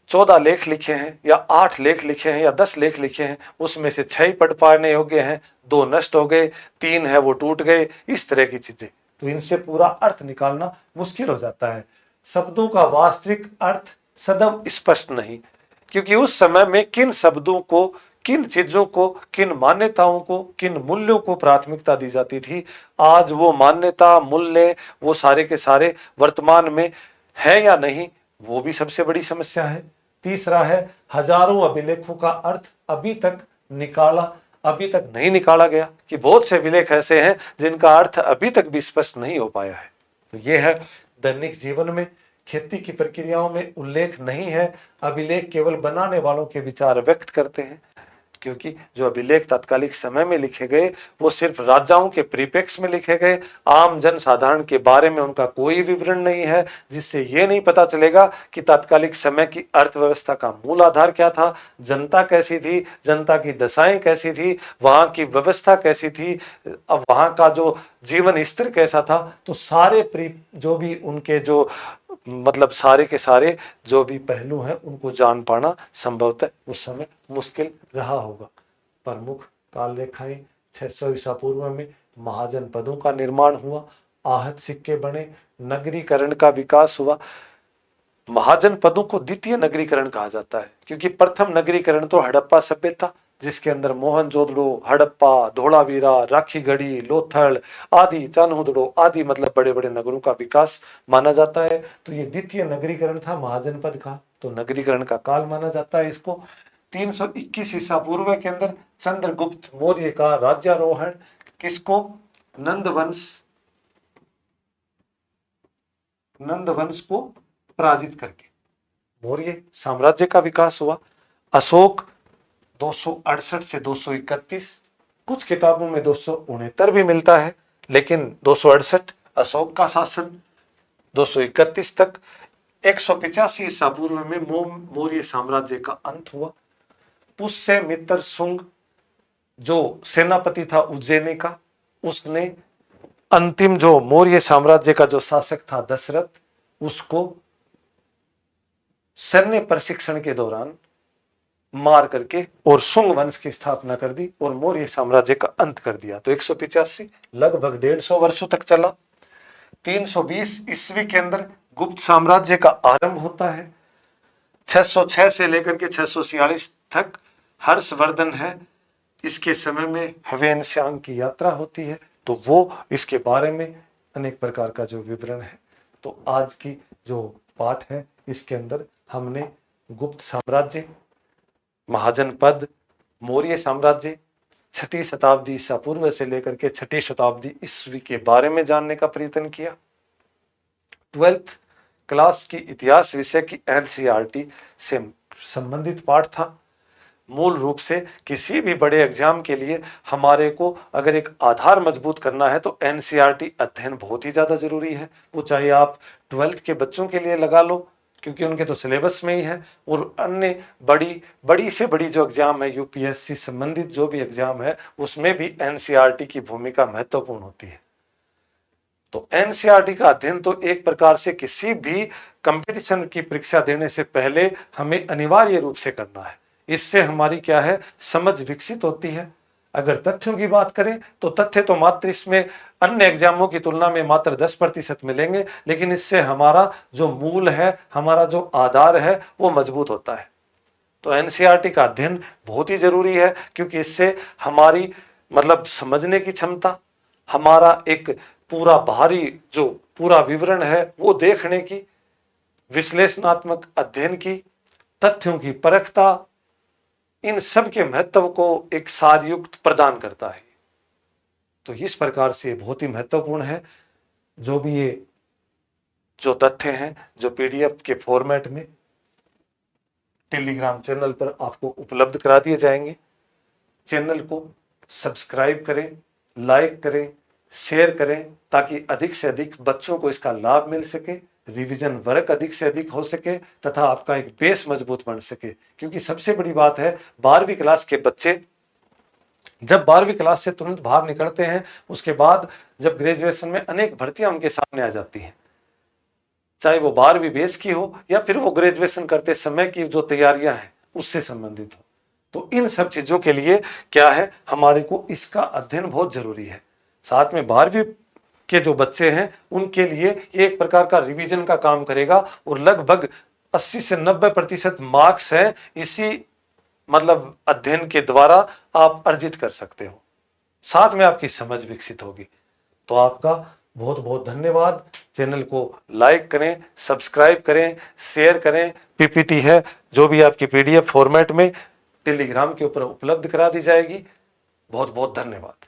14 लेख लिखे हैं या 8 लेख लिखे हैं या 10 लेख लिखे हैं, उसमें से 6 ही पढ़ पाने योग्य हैं, 2 नष्ट हो गए, 3 है वो टूट गए, इस तरह की चीजें। तो इनसे पूरा अर्थ निकालना मुश्किल हो जाता है। शब्दों का वास्तविक अर्थ सदैव स्पष्ट नहीं, क्योंकि उस समय में किन शब्दों को, किन चीजों को, किन मान्यताओं को, किन मूल्यों को प्राथमिकता दी जाती थी, आज वो मान्यता, मूल्य, वो सारे के सारे वर्तमान में है या नहीं, वो भी सबसे बड़ी समस्या है। तीसरा है, हजारों अभिलेखों का अर्थ अभी तक नहीं निकाला गया, कि बहुत से अभिलेख ऐसे हैं जिनका अर्थ अभी तक भी स्पष्ट नहीं हो पाया है। तो ये है, दैनिक जीवन में, खेती की प्रक्रियाओं में उल्लेख नहीं है। अभिलेख केवल बनाने वालों के विचार व्यक्त करते हैं, क्योंकि जो अभिलेख तात्कालिक समय में लिखे गए वो सिर्फ राजाओं के परिप्रेक्ष्य में लिखे गए, आम जन साधारण के बारे में उनका कोई विवरण नहीं है, जिससे ये नहीं पता चलेगा कि तात्कालिक समय की अर्थव्यवस्था का मूल आधार क्या था, जनता कैसी थी, जनता की दशाएं कैसी थी, वहां की व्यवस्था कैसी थी, अब वहां का जो जीवन स्तर कैसा था। तो सारे जो भी उनके जो मतलब सारे के सारे जो भी पहलू हैं उनको जान पाना संभवतः उस समय मुश्किल रहा होगा। प्रमुख काल रेखाएं, 600 ईसा पूर्व में महाजन पदों का निर्माण हुआ, आहत सिक्के बने, नगरीकरण का विकास हुआ। महाजन पदों को द्वितीय नगरीकरण कहा जाता है, क्योंकि प्रथम नगरीकरण तो हड़प्पा सभ्यता, जिसके अंदर मोहनजोदड़ो, हड़प्पा, धोलावीरा, राखीगढ़ी, लोथल आदि, चान्होदड़ो आदि मतलब बड़े बड़े नगरों का विकास माना जाता है। तो ये द्वितीय नगरीकरण था महाजनपद का, तो नगरीकरण का काल माना जाता है इसको। 321 ईसा पूर्व के अंदर चंद्रगुप्त मौर्य का राज्यारोहण, किसको, नंदवंश को पराजित करके मौर्य साम्राज्य का विकास हुआ। अशोक 268 से 231, कुछ किताबों में 269 भी मिलता है, लेकिन 268 अशोक का शासन, 231 तक। 185 ईसा पूर्व में मौर्य साम्राज्य का अंत हुआ। पुष्यमित्र शुंग जो सेनापति था उज्जैनी का, उसने अंतिम जो मौर्य साम्राज्य का जो शासक था दशरथ, उसको सैन्य प्रशिक्षण के दौरान मार करके और शुंग वंश की स्थापना कर दी और मौर्य साम्राज्य का अंत कर दिया। तो 185 लगभग 150 वर्षों तक चला। 320 ईस्वी के अंदर गुप्त साम्राज्य का आरंभ होता है। 606 से लेकर के 646 तक हर्षवर्धन है, इसके समय में हवेनश्यांग की यात्रा होती है, तो वो इसके बारे में अनेक प्रकार का जो विवरण है। तो आज की जो पाठ है इसके अंदर हमने गुप्त साम्राज्य, महाजनपद, मौर्य साम्राज्य, 6ठी शताब्दी ईसा पूर्व से लेकर के 6ठी शताब्दी ईस्वी के बारे में जानने का प्रयत्न किया। 12th क्लास की इतिहास विषय की एनसीईआरटी से संबंधित पाठ था। मूल रूप से किसी भी बड़े एग्जाम के लिए हमारे को अगर एक आधार मजबूत करना है तो एनसीईआरटी अध्ययन बहुत ही ज्यादा जरूरी है। वो चाहे आप 12th के बच्चों के लिए लगा लो, क्योंकि उनके तो सिलेबस में ही है, और अन्य बड़ी से बड़ी जो एग्जाम है, यूपीएससी संबंधित जो भी एग्जाम है, उसमें भी एनसीईआरटी की भूमिका महत्वपूर्ण होती है। तो एनसीईआरटी का अध्ययन तो एक प्रकार से किसी भी कंपटीशन की परीक्षा देने से पहले हमें अनिवार्य रूप से करना है। इससे हमारी क्या है, समझ विकसित होती है। अगर तथ्यों की बात करें तो तथ्य तो मात्र इसमें अन्य एग्जामों की तुलना में मात्र 10% मिलेंगे, लेकिन इससे हमारा जो मूल है, हमारा जो आधार है, वो मजबूत होता है। तो एनसीईआरटी का अध्ययन बहुत ही जरूरी है, क्योंकि इससे हमारी मतलब समझने की क्षमता, हमारा एक पूरा बाहरी जो पूरा विवरण है वो देखने की, विश्लेषणात्मक अध्ययन की, तथ्यों की परखता, इन सब के महत्व को एक सारयुक्त प्रदान करता है। तो इस प्रकार से बहुत ही महत्वपूर्ण है। जो भी ये जो तथ्य हैं जो पीडीएफ के फॉर्मेट में टेलीग्राम चैनल पर आपको उपलब्ध करा दिए जाएंगे। चैनल को सब्सक्राइब करें, लाइक करें, शेयर करें, ताकि अधिक से अधिक बच्चों को इसका लाभ मिल सके, रिवीजन वर्क अधिक से अधिक हो सके तथा आपका एक बेस मजबूत बन सके। क्योंकि सबसे बड़ी बात है, 12वीं क्लास के बच्चे जब 12वीं क्लास से तुरंत बाहर निकलते हैं, उसके बाद जब ग्रेजुएशन में अनेक भर्तियां उनके सामने आ जाती हैं, चाहे वो 12वीं बेस की हो या फिर वो ग्रेजुएशन करते समय की जो तैयारियां हैं उससे संबंधित हो। तो इन सब चीजों के लिए क्या है, हमारे को इसका अध्ययन बहुत जरूरी है। साथ में 12वीं के जो बच्चे हैं उनके लिए ये एक प्रकार का रिवीजन का काम करेगा और लगभग 80 से 90% मार्क्स हैं इसी मतलब अध्ययन के द्वारा आप अर्जित कर सकते हो। साथ में आपकी समझ विकसित होगी। तो आपका बहुत बहुत धन्यवाद। चैनल को लाइक करें, सब्सक्राइब करें, शेयर करें। पीपीटी है जो भी आपकी पीडीएफ फॉर्मेट में टेलीग्राम के ऊपर उपलब्ध करा दी जाएगी। बहुत बहुत धन्यवाद।